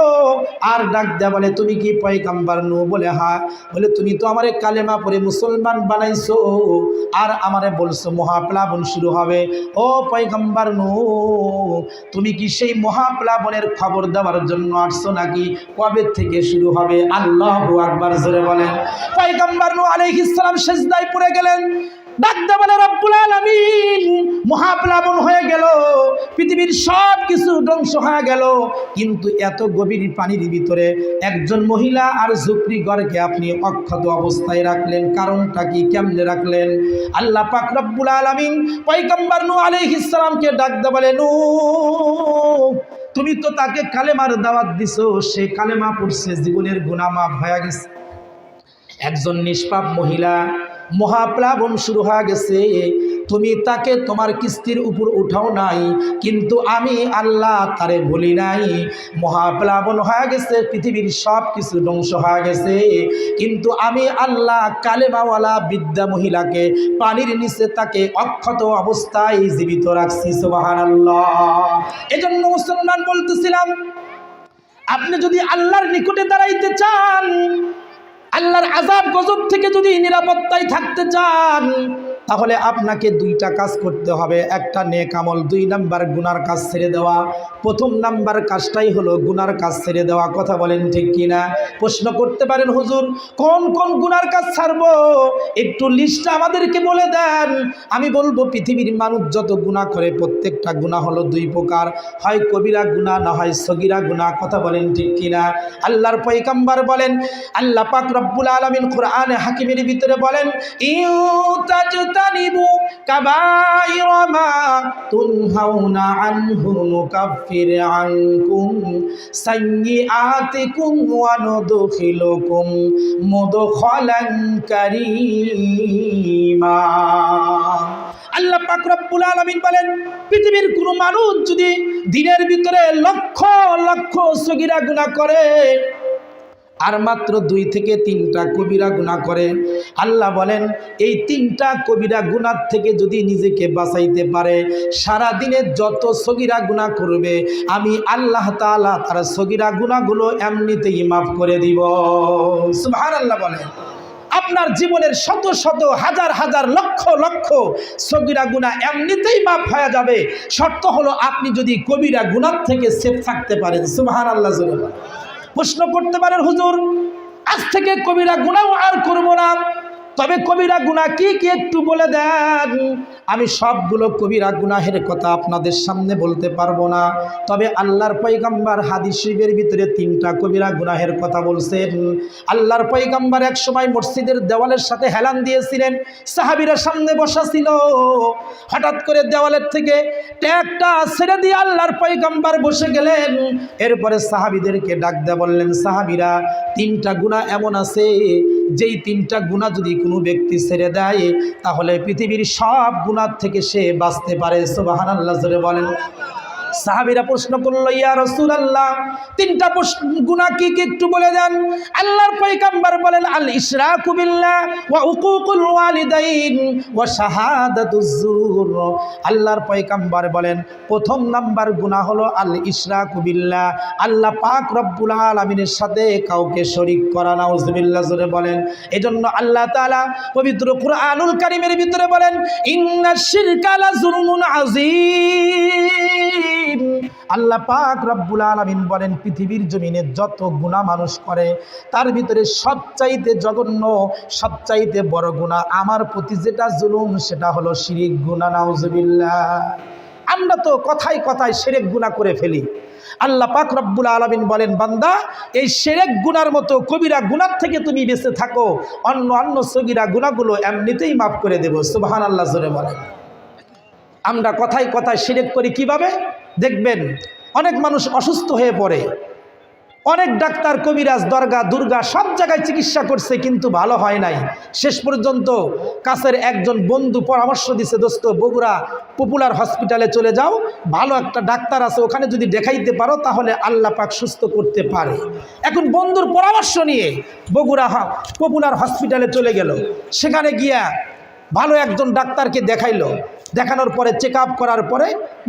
আর ডাক দেয়া বলে, তুমি কি পয়গম্বর নূহ? বলে, হ্যাঁ। বলে, তুমি তো আমারে কালেমা পড়ে মুসলমান বানাইছো, আর আমারে বলছো মহাপ্লাবন শুরু হবে। ও পয়গম্বর নূহ, তুমি কি সেই মহাপ্লাবনের খবর দেওয়ার জন্য আসছো নাকি? কবে থেকে শুরু হবে? আল্লাহু আকবার জোরে বলেন। পয়গম্বর নূহ আলাইহিস সালাম সিজদায় পড়ে গেলেন। ডাক দেয়া বলে, রব্বুল আলামিন, মহাপ্লাবন হয়ে গেল, পৃথিবীর সব কিছু ধ্বংস হয়ে গেল, কিন্তু এত গভীর পানির ভিতরে একজন মহিলা আর ঝুপড়ি ঘরকে আপনি অক্ষত অবস্থায় রাখলেন, কারণটা কি, কেমনে রাখলেন? আল্লাহ পাক রব্বুল আলামিন পয়গম্বর নূহ আলাইহিস সালামকে ডাক দিয়ে বলে, নূহ, তুমি তো তাকে কালেমার দাওয়াত দিছো, সে কালেমা পড়ছে, জীবনের গুনাহ মাফ হয়ে গেছে। একজন নিষ্পাপ মহিলা, মহাপ্লাবন শুরু হয়ে গেছে, তুমি তাকে তোমার কিস্তির উপর উঠাও নাই, কিন্তু আমি আল্লাহ তারে বলি নাই। মহাপ্লাবন হয়ে গেছে, পৃথিবীর সব কিছু ধ্বংস হয়ে গেছে, কিন্তু আমি আল্লাহ কালেমাওয়ালা বিদ্যা মহিলাকে পানির নিচে তাকে অক্ষত অবস্থায় জীবিত রাখছি। সুবহানাল্লাহ। এজন্য মুসলমান বলতেছিলাম, আপনি যদি আল্লাহর নিকটে দাঁড়াইতে চান, আল্লাহর আযাব গজব থেকে যদি নিরাপত্তায় থাকতে চান, তাহলে আপনাকে দুইটা কাজ করতে হবে। একটা নেক আমল, 2 নাম্বার গুনার কাজ ছেড়ে দেওয়া। প্রথম নাম্বার কাজটাই হলো গুনার কাজ ছেড়ে দেওয়া। কথা বলেন ঠিক কিনা? প্রশ্ন করতে পারেন, হুজুর কোন কোন গুনার কাজ ছাড়বো, একটু লিস্টটা আমাদেরকে বলে দেন। আমি বলবো, পৃথিবীর মানুষ যত গুনাহ করে প্রত্যেকটা গুনাহ হলো 2 প্রকার, হয় কবিরা গুনাহ, না হয় সগীরা গুনাহ। কথা বলেন ঠিক কিনা? আল্লাহর পয়গম্বর বলেন, আল্লাহ পাক রব্বুল আলামিন কোরআনে হাকিমের ভিতরে বলেন, তানিবু কাবাইরা মা তুনহাউনা আনহু নুকাফির আনকুম সাইয়্যাতিকুম ওয়া নুদখিলুকুম মুদখালান কারীমা। আল্লাহ পাক রব্বুল আলামিন বলেন, পৃথিবীর কোনো মানুষ যদি দিনের ভিতরে লক্ষ লক্ষ সগীরা গুনাহ করে আর মাত্র 2 থেকে 3টা কবিরা গুনাহ করে, আল্লাহ বলেন এই 3টা কবিরা গুনাহ থেকে যদি নিজেকে বাঁচাইতে পারে, সারা দিনে যত সগীরা গুনাহ করবে আমি আল্লাহ তাআলা তার সগীরা গুনাহগুলো এমনিতেই মাফ করে দিব। সুবহানাল্লাহ বলেন। আপনার জীবনের শত শত হাজার হাজার লক্ষ লক্ষ সগীরা গুনাহ এমনিতেই মাফ হয়ে যাবে। শর্ত হলো আপনি যদি কবিরা গুনাহ থেকে সেফ থাকতে পারেন। সুবহানাল্লাহ জোরে বলেন। প্রশ্ন করতে পারেন, হুজুর আজ থেকে কবিরা গুনাহ আর করব না, তবে কবিরা গুনাহ কি কি একটু বলে দেন। আমি সবগুলো কবিরা গুনাহের কথা আপনাদের সামনে বলতে পারবো না, তবে আল্লাহর পয়গম্বর হাদিস শরীফের ভিতরে 3টা কবিরা গুনাহের কথা বলছেন। আল্লাহর পয়গম্বর এক সময় মসজিদের দেওয়ালের সাথে হেলান দিয়েছিলেন, সাহাবীরা সামনে বসা ছিল। হঠাৎ করে দেওয়ালের থেকে ট্যাগটা ছেড়ে দিয়ে আল্লাহর পয়গম্বর বসে গেলেন। এরপরে সাহাবীদেরকে ডাক দিয়ে বললেন, সাহাবীরা 3টা গুনাহ এমন আছে, যেই 3টা গুনাহ যদি কোনো ব্যক্তি ছেড়ে দেয় তাহলে পৃথিবীর সব গুনাহ থেকে সে বাঁচতে পারে। সুবহানাল্লাহ জোরে বলেন। সাহাবীরা প্রশ্ন করলো, ইয়া রাসূলুল্লাহ 3টা গুনাহ কি কি একটু বলে দেন। আল্লাহর পয়গম্বর বলেন, আল ইশরাকু বিল্লাহ ওয়া উকুকুল ওয়ালিদাইন ওয়া শাহাদাতুজ যুর। আল্লাহর পয়গম্বর বলেন, প্রথম নাম্বার গুনাহ হলো আল ইশরাকু বিল্লাহ, আল্লাহ পাক রব্বুল আলামিনের সাথে কাউকে শরীক করা। নাউযুবিল্লাহ জোরে বলেন। এজন্য আল্লাহ তাআলা পবিত্র কুরআনুল কারীমের ভিতরে বলেন, ইন্নাশ শিরকা লা যুলমুন আযীম। আল্লাহ পাক রব্বুল আলামিন বলেন, পৃথিবীর জমিনে যত গুনাহ মানুষ করে তার ভিতরে সবচাইতে জঘন্য, সবচাইতে বড় গুনাহ আমার প্রতি যেটা জুলুম সেটা হলো শিরক গুনাহ। নাউযুবিল্লাহ। আমরা তো কথায় কথায় শিরক গুনাহ করে ফেলি। আল্লাহ পাক রব্বুল আলামিন বলেন, বান্দা এই শিরক গুনার মতো কবিরা গুনাহ থেকে তুমি বেঁচে থাকো, অন্য সগীরা গুনাহগুলো এমনিতেই মাফ করে দেব। সুবহানাল্লাহ জোরে বলেন। আমরা কথায় কথায় শিরক করি কিভাবে? দেখবেন অনেক মানুষ অসুস্থ হয়ে পড়ে, অনেক ডাক্তার, কবিরাজ, দরগা, দুর্গা সব জায়গায় চিকিৎসা করছে, কিন্তু ভালো হয় নাই। শেষ পর্যন্ত কাছের একজন বন্ধু পরামর্শ দিছে, দোস্ত বগুড়া পপুলার হসপিটালে চলে যাও, ভালো একটা ডাক্তার আছে, ওখানে যদি দেখাইতে পারো তাহলে আল্লাহ পাক সুস্থ করতে পারে। এখন বন্ধুর পরামর্শ নিয়ে বগুড়া পপুলার হসপিটালে চলে গেল। সেখানে গিয়া ভালো একজন ডাক্তারকে দেখাইলো। দেখানোর পরে চেক আপ করার পরে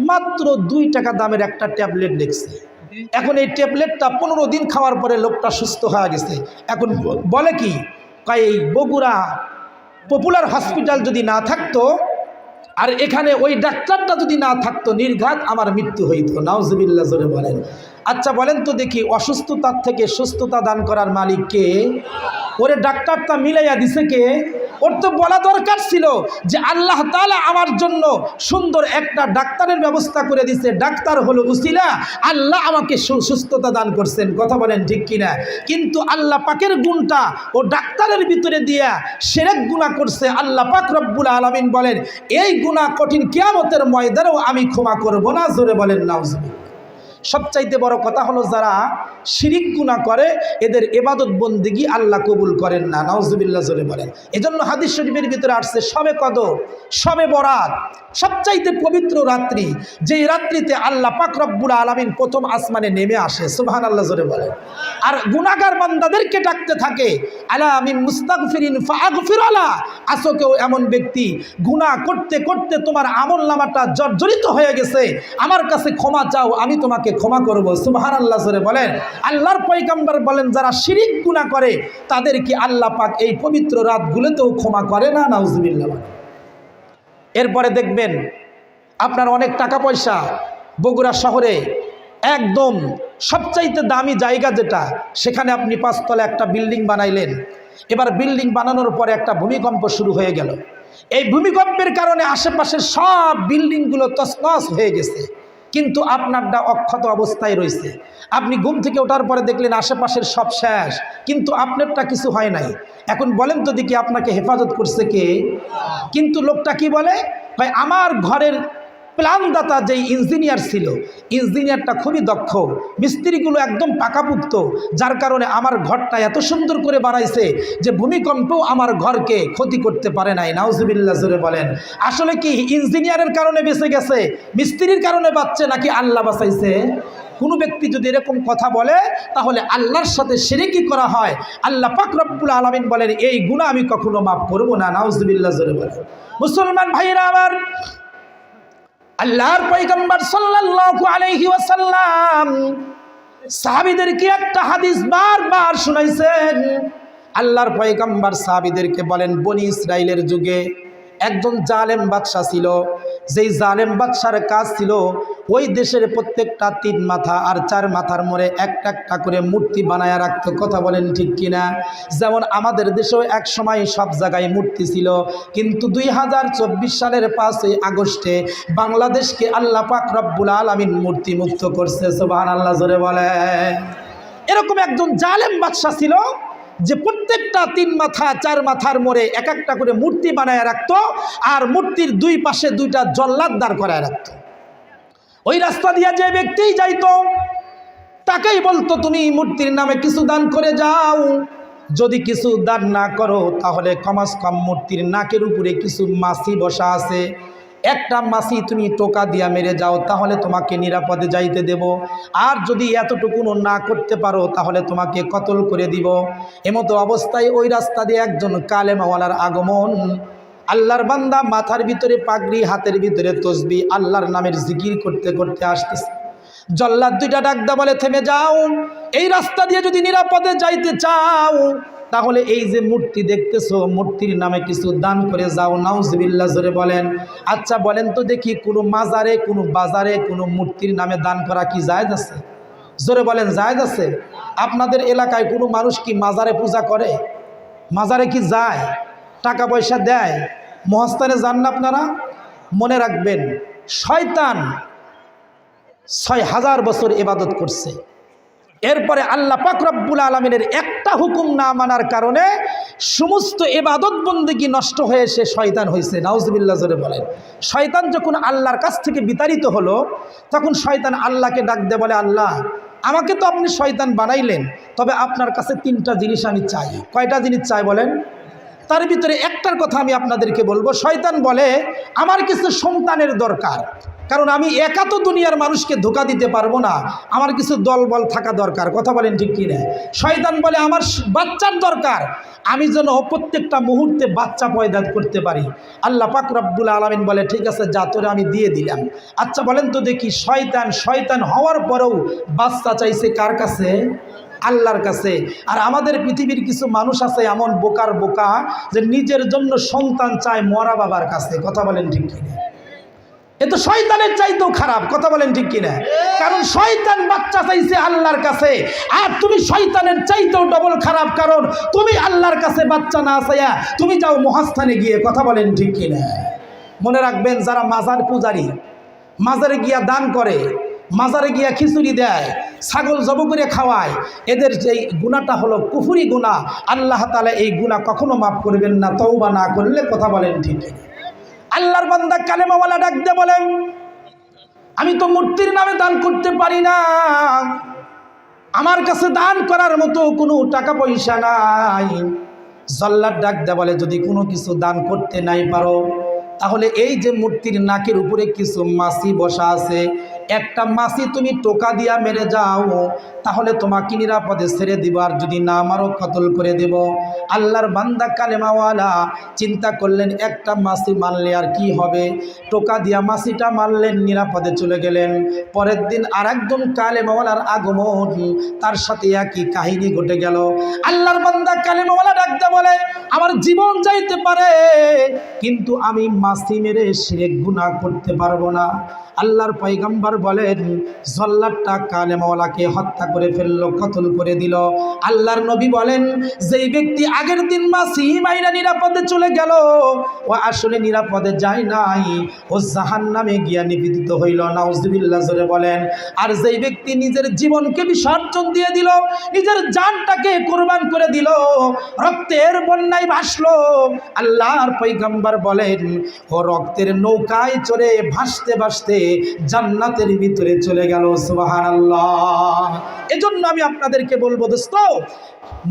মাত্র 2 টাকা দামের একটা ট্যাবলেট লিখছে। এখন এই ট্যাবলেটটা 15 দিন খাওয়ার পরে লোকটা সুস্থ হয়ে গেছে। এখন বলে কি, এই বগুড়া পপুলার হসপিটাল যদি না থাকতো আর এখানে ওই ডাক্তারটা যদি না থাকতো, নির্ঘাত আমার মৃত্যু হইতো। নাউযুবিল্লাহ জোরে বলেন। আচ্ছা বলেন তো দেখি, অসুস্থতার থেকে সুস্থতা দান করার মালিক কে? ওরে ডাক্তারটা মিলাইয়া দিছে কে? ওর তো বলা দরকার ছিল যে আল্লাহ তাআলা আমার জন্য সুন্দর একটা ডাক্তারের ব্যবস্থা করে দিয়েছে, ডাক্তার হলো উসিলা, আল্লাহ আমাকে সুস্থতা দান করছেন। কথা বলেন ঠিক কিনা? কিন্তু আল্লাহ পাকের গুণটা ও ডাক্তারের ভিতরে দিয়া শিরক গুনাহ করছে। আল্লাহ পাক রব্বুল আলামিন বলেন এই গুনাহ কঠিন কিয়ামতের ময়দানেও আমি ক্ষমা করব না। জোরে বলেন নাউজুবিল্লাহ। সবচাইতে বড় কথা হলো যারা শিরিক গুনাহ করে এদের ইবাদত বন্দেগী আল্লাহ কবুল করেন না। নাউজুবিল্লাহ জোরে বলেন। এজন্য হাদিস শরীফের ভিতরে আসছে শবে কদর, শবে বরাত, সবচাইতে পবিত্র রাত্রি, যেই রাত্রিতে আল্লাহ পাক রব্বুল আলামিন প্রথম আসমানে নেমে আসে। সুবহানাল্লাহ জোরে বলেন। আর গুনাহগার বান্দাদেরকে ডাকতে থাকে আলা মিন মুস্তাগফিরিন ফাগফির আলা। আসো কেউ এমন ব্যক্তি গুনাহ করতে করতে তোমার আমলনামাটা জর্জরিত হয়ে গেছে, আমার কাছে ক্ষমা চাও, আমি তোমাকে ক্ষমা করব। সুবহানাল্লাহ জোরে বলেন। আল্লাহর পয়গম্বর বলেন যারা শিরিক গুনাহ করে তাদেরকে আল্লাহ পাক এই পবিত্র রাতগুলোতেও ক্ষমা করে না। নাউজুবিল্লাহ। এরপরে দেখবেন আপনার অনেক টাকা পয়সা, বগুড়া শহরে একদম সবচাইতে দামি জায়গা যেটা, সেখানে আপনি 5 তলা একটা বিল্ডিং বানাইলেন। এবার বিল্ডিং বানানোর পরে একটা ভূমিকম্প শুরু হয়ে গেল। এই ভূমিকম্পের কারণে আশেপাশের সব বিল্ডিংগুলো তছনছ হয়ে গেছে, কিন্তু আপনারটা অক্ষত অবস্থায় রয়েছে। আপনি ঘুম থেকে ওঠার পরে দেখলেন আশেপাশের সব শেষ, কিন্তু আপনারটা কিছু হয় নাই। এখন বলেন তো দেখি আপনাকে হেফাজত করছে কে? কিন্তু লোকটা কি বলে, ভাই আমার ঘরের প্ল্যানদাতা যেই ইঞ্জিনিয়ার ছিল, ইঞ্জিনিয়ারটা খুবই দক্ষ, মিস্ত্রিগুলো একদম পাকাপুক্ত, যার কারণে আমার ঘরটা এত সুন্দর করে বানাইছে যে ভূমিকম্পও আমার ঘরকে ক্ষতি করতে পারে নাই। নাউজুবিল্লাহ জোরে বলেন। আসলে কি ইঞ্জিনিয়ারের কারণে বেঁচে গেছে, মিস্ত্রির কারণে বাঁচছে, নাকি আল্লাহ বাঁচাইছে? কোনো ব্যক্তি যদি এরকম কথা বলে তাহলে আল্লাহর সাথে শিরকি করা হয়। আল্লাহ পাক রব্বুল আলামিন বলেন এই গুনাহ আমি কখনো মাফ করব না। নাউজুবিল্লাহ জোরে বলেন। মুসলমান ভাইরা আমার, আল্লাহর পয়গম্বর সাল্লাল্লাহু আলাইহি ওয়াসাল্লাম সাহাবীদেরকে একটা হাদিস বারবার শুনাইছেন। আল্লাহর পয়গম্বর সাহাবীদেরকে বলেন বনি ইসরাইলের যুগে একজন জালেম বাদশা ছিল। যেই জালেম বাদশার কাজ ছিল ওই দেশের প্রত্যেকটা 3 মাথা আর 4 মাথার মোড়ে একটা একটা করে মূর্তি বানায়া রাখতো। কথা বলেন ঠিক কিনা? যেমন আমাদের দেশেও এক সময় সব জায়গায় মূর্তি ছিল, কিন্তু 2024 সালের 5ই আগস্টে বাংলাদেশকে আল্লাহ পাক রব্বুল আলামিন মূর্তি মুক্ত করছে। সুবহানাল্লাহ জোরে বলে। এরকম একজন জালেম বাদশা ছিল যে প্রত্যেকটা 3 মাথা 4 মাথার মোড়ে এক একটা করে মূর্তি বানায় রাখতো, আর মূর্তির 2 পাশে 2টা জল্লাদ দাঁড় করায় রাখতো। ওই রাস্তা দিয়ে যে ব্যক্তি যাইতো তাকেই বলতো তুমি মূর্তির নামে কিছু দান করে যাও, যদি কিছু দান না করো তাহলে কমাস কম মূর্তির নাকের উপরে কিছু মাছি বসা আছে, একটা মাছি তুমি টোকা দিয়া মেরে যাও তাহলে তোমাকে নিরাপদে যাইতে দেব, আর যদি এতটুকুনো না করতে পারো তাহলে তোমাকে কতল করে দিব। এমতো অবস্থায় ওই রাস্তা দিয়ে একজন কালেমাওয়ালার আগমন। আল্লাহর বান্দা মাথার ভিতরে পাগড়ি, হাতের ভিতরে তসবিহ, আল্লাহর নামের জিকির করতে করতে আসতেছে। জল্লাদ 2টা ডাক দা বলে থেমে যাও, এই রাস্তা দিয়ে যদি নিরাপদে যাইতে চাও তাহলে এই যে মূর্তি দেখতেছো মূর্তির নামে কিছু দান করে যাও। নাউজুবিল্লাহ জোরে বলেন। আচ্ছা বলেন তো দেখি কোনো মাজারে, কোনো বাজারে কোনো মূর্তির নামে দান করা কি জায়েজ আছে? জোরে বলেন জায়েজ আছে? আপনাদের এলাকায় কোনো মানুষ কি মাজারে পূজা করে? মাজারে কি যায়? টাকা পয়সা দেয়? মহাস্থানে যান না আপনারা? মনে রাখবেন শয়তান 6000 বছর ইবাদত করছে, এরপরে আল্লাহ পাক রব্বুল আলামিনের একটা হুকুম না মানার কারণে সমস্ত ইবাদত বন্দেগী নষ্ট হয়ে সে শয়তান হয়েছে। নাউজুবিল্লাহ জোরে বলেন। শয়তান যখন আল্লাহর কাছ থেকে বিতাড়িত হলো তখন শয়তান আল্লাহকে ডাক দিয়ে বলে আল্লাহ আমাকে তো আপনি শয়তান বানাইলেন, তবে আপনার কাছে 3টা জিনিস আমি চাই। কয়টা জিনিস চাই বলেন? তার ভিতরে একটার কথা আমি আপনাদেরকে বলবো। শয়তান বলে আমার কিছু সন্তানের দরকার, কারণ আমি একা তো দুনিয়ার মানুষকে ধোঁকা দিতে পারবো না, আমার কিছু দলবল থাকা দরকার। কথা বলেন ঠিক কি না? শয়তান বলে আমার বাচ্চার দরকার, আমি যেন প্রত্যেকটা মুহূর্তে বাচ্চা পয়দা করতে পারি। আল্লাহ পাক রব্বুল আলামিন বলে ঠিক আছে যা তোরে আমি দিয়ে দিলাম। আচ্ছা বলেন তো দেখি শয়তান হওয়ার পরেও বাচ্চা চাইছে কার কাছে? আল্লাহর কাছে। আর আমাদের পৃথিবীর কিছু মানুষ আছে এমন বোকার বোকা যে নিজের জন্য সন্তান চায় মরা বাবার কাছে। কথা বলেন ঠিক কি না? এ তো শয়তানের চাইতেও খারাপ, কথা বলেন ঠিক কিনা? কারণ শয়তান বাচ্চা চাইছে আল্লাহর কাছে, আর তুমি শয়তানের চাইতেও ডবল খারাপ, কারণ তুমি আল্লাহর কাছে বাচ্চা না চাইয়া তুমি যাও মহাস্থানে গিয়ে, কথা বলেন ঠিক কিনা? মনে রাখবেন, যারা মাজার পূজারী, মাজারে গিয়া দান করে, মাজারে গিয়া খিচুড়ি দেয়, ছাগল জব করে খাওয়ায়, এদের যেই গুনাহটা হলো কুফরি গুনাহ, আল্লাহ তাআলা এই গুনাহ কখনো মাফ করবেন না তওবা না করলে, কথা বলেন ঠিক কিনা? আল্লাহর বান্দা কালেমাওয়ালা ডাক দিয়ে বলেন, আমি তো মূর্তির নামে দান করতে পারি না, আমার কাছে দান করার মতো কোনো টাকা পয়সা নাই। জল্লাদ ডাক দিয়ে বলে, যদি কোনো কিছু দান করতে নাই পারো, তাহলে এই যে মূর্তির নাকের উপরে কিছু মাছি বসা আছে, একটা মাছি তুমি টোকা দিয়া মেরে যাও, তাহলে তোমাকে নিরাপদে ছেড়ে দিব, আর যদি না মারো কতল করে দেব। আল্লাহর বান্দা কালেমাওয়ালা চিন্তা করলেন, একটা মাছি মারলে আর কি হবে, টোকা দিয়া মাছিটা মারলেন, নিরাপদে চলে গেলেন। পরের দিন আর একজন কালেমাওয়ালার আগমন, তার সাথে একই কাহিনী ঘটে গেল। আল্লাহর বান্দা কালেমাওয়ালা ডাকতে বলে, আমার জীবন যাইতে পারে, কিন্তু আমি মাছি মেরে শিরক গুনাহ করতে পারবো না। আল্লাহর পয়গম্বর বলেন, জল্লাদটা কালেমাওয়ালাকে হত্যা করে ফেললো, কতল করে দিল। আল্লাহর নবী বলেন, যেই ব্যক্তি আগের দিন মাছি মাইরা নিরাপদে চলে গেল, ও আসলে নিরাপদে যায় নাই, ও জাহান্নামে গিয়া নিবেদিত হইল। নাউজুবিল্লাহ জোরে বলেন। আর যেই ব্যক্তি নিজের জীবনকে বিসর্জন দিয়ে দিল, নিজের জানটাকে কুরবান করে দিল, রক্তের বন্যায় ভাসলো, আল্লাহর পয়গম্বর বলেন, ও রক্তের নৌকায় চড়ে ভাসতে ভাসতে জান্নাতের ভিতরে চলে গেল। সুবহানাল্লাহ। এজন্য আমি আপনাদেরকে বলবো, দোস্ত,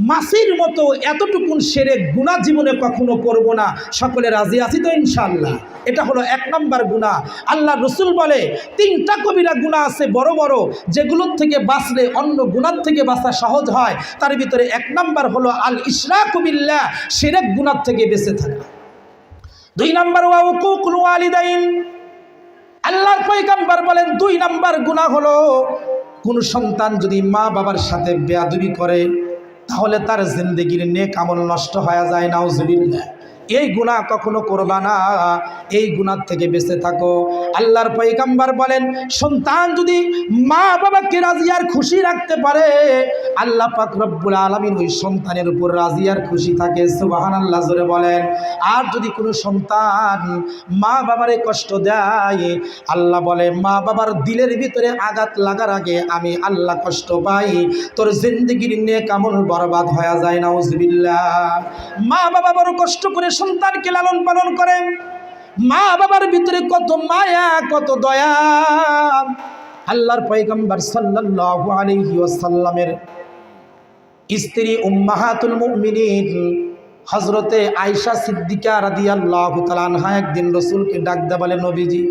মাছির মতো এতটুকুন শিরক গুনাহ জীবনে কখনো করব না। সকলে রাজি আছি তো ইনশাআল্লাহ? এটা হলো 1 নাম্বার গুনাহ। আল্লাহ রসুল বলে, 3টা কবিরা গুনাহ আছে বড় বড়, যেগুলোর থেকে বাঁচলে অন্য গুনাহ থেকে বাঁচা সহজ হয়। তার ভিতরে 1 নাম্বার হলো আল ইশরাকু বিল্লাহ, শিরক গুনাহ থেকে বেঁচে থাকা। 2 নাম্বার ওয়া উকুকুল ওয়ালিদাইন। আল্লাহর পয়গম্বর বলেন, 2 নাম্বার গুনাহ হলো, কোন সন্তান যদি মা বাবার সাথে বেয়াদবি করে, তাহলে তার জিন্দেগির নেক আমল নষ্ট হয়ে যায়। নাউজুবিল্লাহ। এই গুনাহ কখনো করবা না, এই গুনাহ থেকে বেঁচে থাকো। আল্লাহর পয়গম্বর বলেন, সন্তান যদি মা বাবাকে রাজি আর খুশি রাখতে পারে, আল্লাহ পাক রব্বুল আলামিন ওই সন্তানের উপর রাজি আর খুশি থাকে। সুবহানাল্লাহ জোরে বলেন। আর যদি কোনো সন্তান মা বাবারে কষ্ট দেয়, আল্লাহ বলে, মা বাবার দিলের ভিতরে আঘাত লাগার আগে আমি আল্লাহ কষ্ট পাই, তোর জিন্দেগির নেক আমল বরবাদ হয়ে যায়। নাউজুবিল্লাহ। মা বাবা বড় কষ্ট করে সন্তানকে লালন পালন করেন, মা বাবার ভিতরে কত মায়া, কত দয়া। আল্লাহর পয়গম্বর সাল্লাল্লাহু আলাইহি ওয়াসাল্লামের স্ত্রী উম্মাহাতুল মুমিনিন হযরতে আয়েশা সিদ্দিকা রাদিয়াল্লাহু তাআলা আনহা একদিন রাসূলকে ডাক দিয়ে বলে, নবীজি,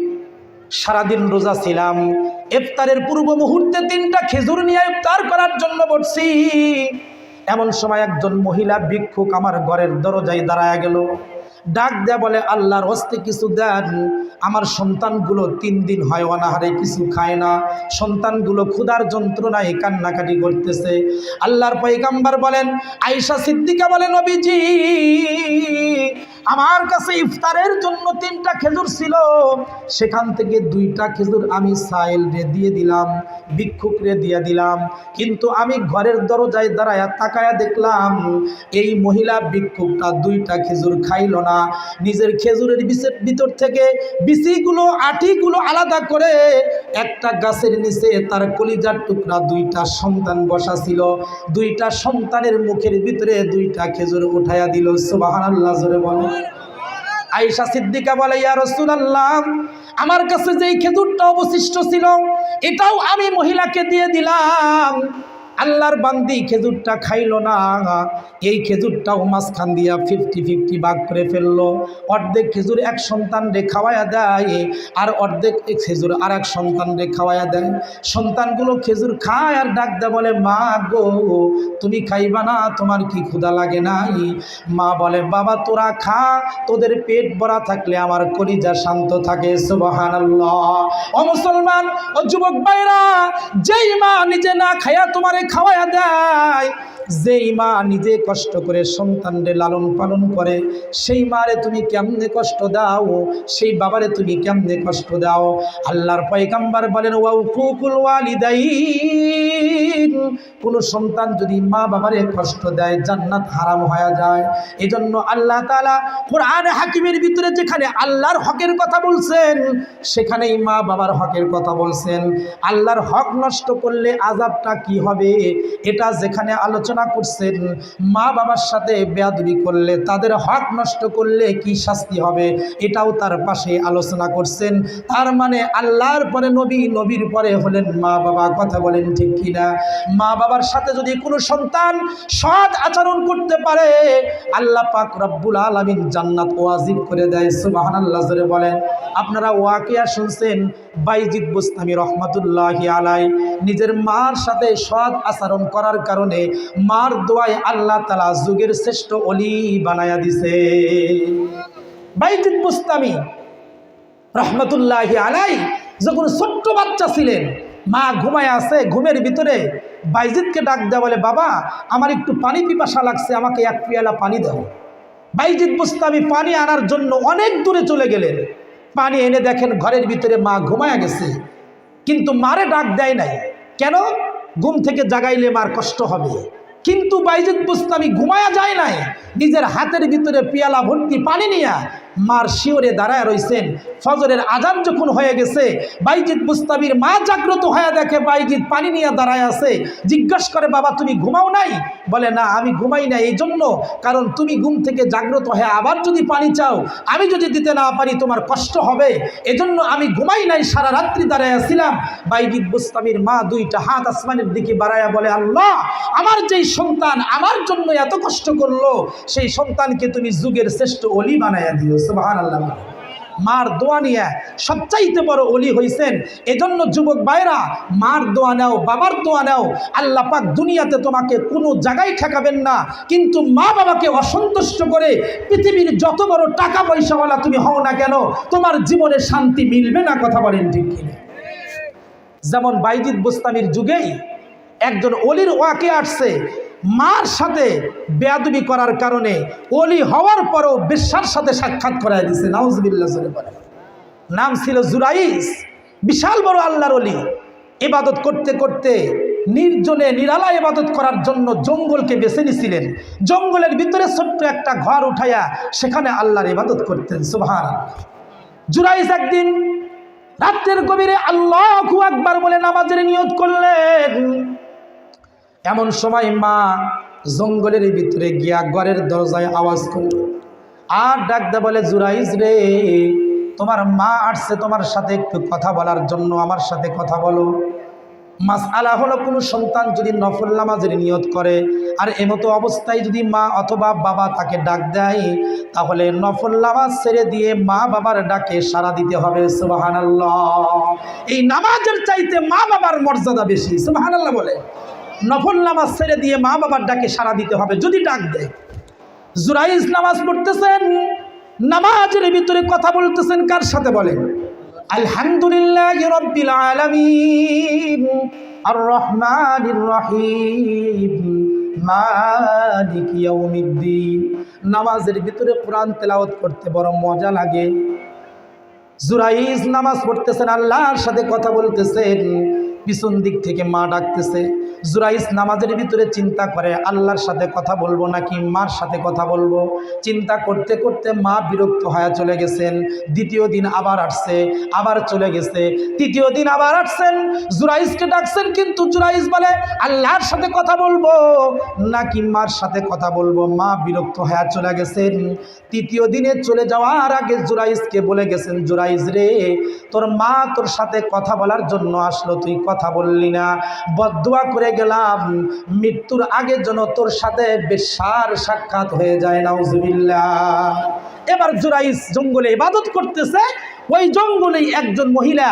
সারাদিন রোজা ছিলাম, ইফতারের পূর্ব মুহূর্তে 3টা খেজুর নিয়ে ইফতার করার জন্য বসছি। এমন সময় একজন মহিলা ভিক্ষুক আমার ঘরের দরজায় দাঁড়ায় গেল। ডাক দেয়া বলে, আল্লাহর হস্তে কিছু দেন, আমার সন্তানগুলো 3 দিন হয় অনাহারে কিছু খায় না, সন্তানগুলো ক্ষুধার যন্ত্রণায় কান্নাকাটি করতেছে। আল্লাহর পয়গম্বর বলেন, আয়েশা সিদ্দিকা বলে, নবীজি, আমার কাছে ইফতারের জন্য 3টা খেজুর ছিল, সেখান থেকে 2টা খেজুর আমি সাইল রে দিয়ে দিলাম, ভিক্ষুক রে দিয়ে দিলাম, কিন্তু আমি ঘরের দরজায় দাঁড়ায় তাকায়া দেখলাম এই মহিলা ভিক্ষুকটা 2টা খেজুর খাইল না, নিজের খেজুরের ভিতর থেকে বিচিগুলো আটিগুলো আলাদা করে একটা গাছের নিচে তার কলিজার টুকরা 2টা সন্তান বসা ছিল, 2টা সন্তানের মুখের ভিতরে 2টা খেজুর উঠাইয়া দিল। সুবহানাল্লাহ জোরে বলে। আয়েশা সিদ্দিকা বলে, ইয়া রাসূলুল্লাহ, আমার কাছে যেই খেজুরটা অবশিষ্ট ছিল এটাও আমি মহিলাকে দিয়ে দিলাম। আল্লাহর বান্দি খেজুরটা খাইল না, এই খেজুরটাও মাঝখান দিয়া 50-50 ভাগ করে ফেললো। অর্ধেক খেজুর এক সন্তান রে খাওয়াইয়া দেয়, আর অর্ধেক খেজুর আর এক সন্তান রে খাওয়াইয়া দেয়। সন্তানগুলো খেজুর খায় আর ডাক দেয়, বলে, মা গো, তুমি খাইবা না? তোমার কি ক্ষুধা লাগে নাই? মা বলে, বাবা, তোরা খা, তোদের পেট ভরা থাকলে আমার কলিজা শান্ত থাকে। সুবহানাল্লাহ। ও মুসলমান, ও যুবক ভাইরা, যেই মা নিজে না খায়া তোমারে খাওয়ায়া দেয়। যেই মা নিজে কষ্ট করে সন্তানরে লালন পালন করে, সেই মারে তুমি কেমনে কষ্ট দাও, সেই বাবারে তুমি কেমনে কষ্ট দাও। আল্লাহর পয়গম্বর বলেন ওয়াউকুকুল ওয়ালিদাইন, কোন সন্তান যদি মা বাবারে কষ্ট দেয় জান্নাত হারাম হয়ে যায়। এজন্য আল্লাহ তাআলা কোরআন হাকিমের ভিতরে যেখানে আল্লাহর হকের কথা বলছেন, সেখানেই মা বাবার হকের কথা বলছেন। আল্লাহর হক নষ্ট করলে আযাবটা কি হবে এটা যেখানে আলোচনা করছেন, মা বাবার সাথে বেয়াদবি করলে, তাদের হক নষ্ট করলে কি শাস্তি হবে এটাও তার পাশে আলোচনা করছেন। তার মানে আল্লাহর পরে নবী, নবীর পরে হলেন মা বাবা। কথা বলেন ঠিক কিনা? মা বাবার সাথে যদি কোনো সন্তান সৎ আচরণ করতে পারে, আল্লাহ পাক রব্বুল আলামিন জান্নাত ওয়াজিব করে দেয়। সুবহানাল্লাহ জোরে বলেন। আপনারা ওয়াকিয়া শুনছেন, বাইজিদ বুস্তামি রহমাতুল্লাহি আলাইহি নিজের মার সাথে সৎ আচরণ করার কারণে মার দোয়ায় আল্লাহ তাআলা যুগের শ্রেষ্ঠ ওলি বানায়া দিছে। বাইজিদ বুস্তামি রহমাতুল্লাহি আলাইহি যখন ছোট্ট বাচ্চা ছিলেন, মা ঘুমায় আছে, ঘুমের ভিতরে বাইজিদকে ডাক দেয়া বলে, বাবা আমার একটু পানি পিপাসা লাগছে, আমাকে এক পেয়ালা পানি দাও। বাইজিদ বুস্তামি পানি আনার জন্য অনেক দূরে চলে গেলেন। পানি এনে দেখেন ঘরের ভিতরে মা ঘুমায়া গেছে, কিন্তু মারে ডাক দেয় নাই। কেন? ঘুম থেকে জাগাইলে মার কষ্ট হবে। কিন্তু বাইজিদ বুস্তামি ঘুমায়া যায় নাই, নিজের হাতের ভিতরে পেয়ালা ভর্তি পানি নিয়া মার শিওরে দাঁড়ায় রইছেন। ফজরের আজান যখন হয়ে গেছে, বাইজিদ বুস্তামির মা জাগ্রত হয়ে দেখে বাইজিদ পানি নিয়ে দাঁড়ায় আছে। জিজ্ঞাসা করে, বাবা তুমি ঘুমাও নাই? বলে, না আমি ঘুমাই নাই। এই জন্য কারণ তুমি ঘুম থেকে জাগ্রত হয়ে আবার যদি পানি চাও, আমি যদি দিতে না পারি তোমার কষ্ট হবে, এজন্য আমি ঘুমাই নাই, সারা রাত্রি দাঁড়ায় ছিলাম। বাইজিদ বুস্তামির মা দুইটা হাত আসমানের দিকে বাড়ায়া বলে, আল্লাহ আমার যেই সন্তান আমার জন্য এত কষ্ট করলো, সেই সন্তানকে তুমি যুগের শ্রেষ্ঠ ওলি বানায়া দিও। সুবহানাল্লাহ। মার দোয়া নিয়ে সবচাইতে বড় ওলি হইছেন। এজন্য যুবক ভাইরা, মার দোয়া নাও, বাবার দোয়া নাও। আল্লাহ পাক দুনিয়াতে তোমাকে কোনো জায়গায় ঠেকাবেন না, কিন্তু মা বাবাকে অসন্তুষ্ট করে পৃথিবীর যত বড় টাকা পয়সাওয়ালা তুমি হও না কেন, তোমার জীবনে শান্তি মিলবে না। কথা বলেন ঠিক কিনা? যেমন বাইজিদ বুস্তামির যুগেই একজন ওলির ওয়াকে আসছে, মার সাথে বেয়াদবি করার কারণে ওলি হওয়ার পরও বেশ্যার সাথে সাক্ষাৎ করায় দিছে। নাউজুবিল্লাহ। নাম ছিল জুরাইস, বিশাল বড় আল্লাহর ওলি। ইবাদত করতে করতে নির্জনে নিরালা ইবাদত করার জন্য জঙ্গলকে বেছে নিছিলেন। জঙ্গলের ভিতরে ছোট্ট একটা ঘর উঠাইয়া সেখানে আল্লাহর ইবাদত করতেন। সুবহানাল্লাহ। জুরাইস একদিন রাতের গভীরে আল্লাহু আকবার বলে নামাজের নিয়ত করলেন। এমন সময় মা জঙ্গলের ভিতরে গিয়া ঘরের দরজায় আওয়াজ করল, আর ডাক দে বলে, জুরাইস রে, তোমার মা আসছে তোমার সাথে একটু কথা বলার জন্য, আমার সাথে কথা বলো। মাসআলা হলো, কোনো সন্তান যদি নফল নামাজের নিয়ত করে আর এমতো অবস্থায় যদি মা অথবা বাবা তাকে ডাক দেয়, তাহলে নফল নামাজ ছেড়ে দিয়ে মা বাবার ডাকে সাড়া দিতে হবে। সুবহানাল্লাহ। এই নামাজের চাইতে মা বাবার মর্যাদা বেশি। সুবহানাল্লাহ বলে। নফল নামাজ ছেড়ে দিয়ে মা বাবার ডাকে সাড়া দিতে হবে যদি ডাক দেয়। জুরাইস নামাজ পড়তেছেন, নামাজের ভিতরে কথা বলতেছেন কার সাথে বলেন? আলহামদুলিল্লাহি রাব্বিল আলামিন আর রহমানির রহিম মালিকি ইয়াউমিদ্দিন। নামাজের ভিতরে কোরআন তেলাওয়াত করতে বড় মজা লাগে। জুরাইস নামাজ পড়তেছেন, আল্লাহর সাথে কথা বলতেছেন, পিছন দিক থেকে মা ডাকতেছে। জুরাইস নামাজের ভিতরে চিন্তা করে, আল্লাহর সাথে কথা বলবো নাকি মার সাথে কথা বলবো। চিন্তা করতে করতে মা বিরক্ত হয়ে চলে গেছেন। দ্বিতীয় দিন আবার আসছে, আবার চলে গেছে। তৃতীয় দিন আবার আসছেন, জুরাইসকে ডাকছেন, কিন্তু জুরাইস বলে, আল্লাহর সাথে কথা বলবো নাকি মার সাথে কথা বলবো। মা বিরক্ত হয়ে চলে গেছেন। তৃতীয় দিনে চলে যাওয়ার আগে জুরাইসকে বলে গেছেন, জুরাইস রে, তোর মা তোর সাথে কথা বলার জন্য আসলো, তুই কথা বললি না। বদদুয়া করে গেলাম, মৃত্যুর আগে যেন তোর সাথে বেশ্যার সাক্ষাৎ হয়ে যায়। নাউজুবিল্লাহ। এবার জুরাইস জঙ্গলে ইবাদত করতেছে। ওই জঙ্গলেই একজন মহিলা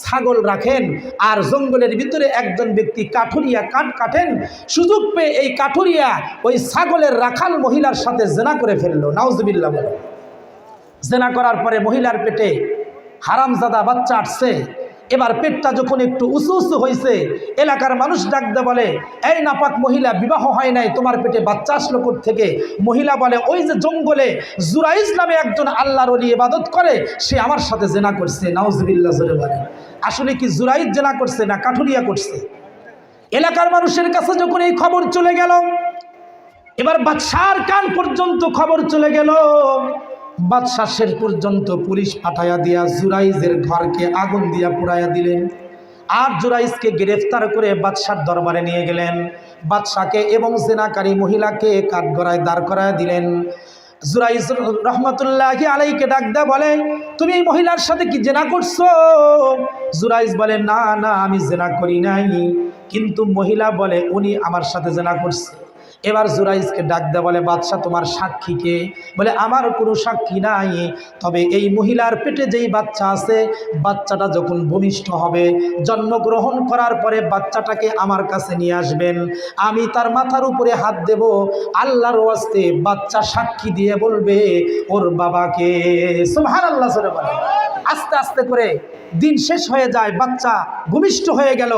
ছাগল রাখেন, আর জঙ্গলের ভিতরে একজন ব্যক্তি কাঠুরিয়া কাঠ কাটেন। সুযোগ পেয়ে এই কাঠুরিয়া ওই ছাগলের রাখাল মহিলার সাথে জেনা করে ফেললো। নাউজুবিল্লাহ বলে। জেনা করার পরে মহিলার পেটে হারামজাদা বাচ্চা আসছে। এবার পেটটা যখন একটু উঁচু উঁচু হয়েছে, এলাকার মানুষ ডাকতে বলে, এই নাপাক মহিলা, বিবাহ হয় নাই, তোমার পেটে বাচ্চা আসলো থেকে? মহিলা বলে, ওই যে জঙ্গলে জুরাইজ নামে একজন আল্লাহর ওলি ইবাদত করে, সে আমার সাথে জেনা করছে। নাউজুবিল্লাহ জোরে বলে। আসলে কি জুরাইজ জেনা করছে না কাঠুরিয়া করছে? এলাকার মানুষের কাছে যখন এই খবর চলে গেল, এবার বাদশার কান পর্যন্ত খবর চলে গেল। বাদশা শেষ পর্যন্ত পুলিশ পাঠাইয়া দিয়া জুরাইজের ঘরকে আগুন দিয়া পুড়াইয়া দিলেন, আর জুরাইজকে গ্রেফতার করে বাদশার দরবারে নিয়ে গেলেন। বাদশাকে এবং জেনাকারী মহিলাকে কাঠগড়ায় দাঁড় করায় দিলেন। জুরাইজ রহমতুল্লাহি আলাইকে ডাক দেয়া বলে, তুমি এই মহিলার সাথে কি জেনা করছো? জুরাইজ বলে, না না, আমি জেনা করি নাই। কিন্তু মহিলা বলে, উনি আমার সাথে জেনা করছে। এবার জুরাইজকে ডাক দেয়া বলে, বাদশা তোমার সাক্ষী কে? বলে, আমার কোনো সাক্ষী নাই, তবে এই মহিলার পেটে যেই বাচ্চা আছে, বাচ্চাটা যখন ভূমিষ্ঠ হবে, জন্মগ্রহণ করার পরে বাচ্চাটাকে আমার কাছে নিয়ে আসবেন, আমি তার মাথার উপরে হাত দেব, আল্লাহর ওয়াস্তে বাচ্চা সাক্ষী দিয়ে বলবে ওর বাবাকে। সুবহানাল্লাহ জোরে বলে। আস্তে আস্তে করে দিন শেষ হয়ে যায়, বাচ্চা ভূমিষ্ঠ হয়ে গেল।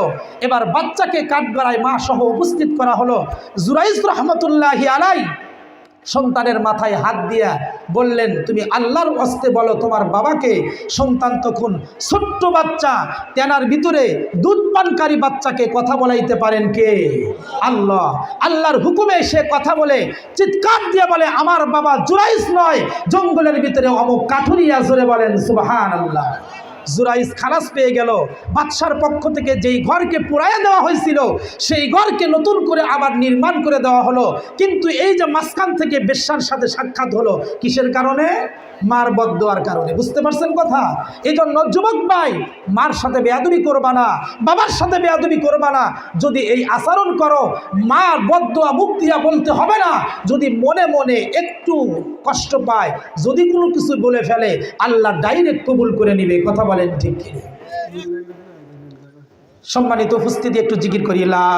এবার বাচ্চাকে কাঠগড়ায় মা সহ উপস্থিত করা হলো। জুরাইজ রহমতুল্লাহি আলাই সন্তানের মাথায় হাত দিয়া বললেন, তুমি আল্লাহর ওয়াস্তে বলো তোমার বাবাকে। সন্তান তখন ছোট্ট বাচ্চা, তেনার ভিতরে দুধ পানকারী বাচ্চাকে কথা বলাইতে পারেন কে? আল্লাহ। আল্লাহর হুকুমে সে কথা বলে, চিৎকার দিয়ে বলে, আমার বাবা জুরাইজ নয়, জঙ্গলের ভিতরে অমুক কাঠুরিয়া। জোরে বলেন সুবহানাল্লাহ। জুরাইজ খালাস পেয়ে গেল। বাদশার পক্ষ থেকে যেই ঘরকে পুড়াইয়া দেওয়া হয়েছিল, সেই ঘরকে নতুন করে আবার নির্মাণ করে দেওয়া হলো। কিন্তু এই যে মাঝখান থেকে বেশ্যার সাথে সাক্ষাৎ হলো, কিসের কারণে? মার বদদোয়ার কারণে। বুঝতে পারছেন কথা? এই জন্য যুবক ভাই, মার সাথে বেয়াদবি করবা না, বাবার সাথে বেয়াদবি করবা না। যদি এই আচরণ করো, মার বদদোয়া মুখ দিয়া বলতে হবে না। যদি মনে মনে একটু কষ্ট পায়, যদি কোনো কিছু বলে ফেলে, আল্লাহ ডাইরেক্ট কবুল করে নিবে। কথা বলেন ঠিক কিনা? সম্মানিত উপস্থিতি, একটু জিকির করি, লা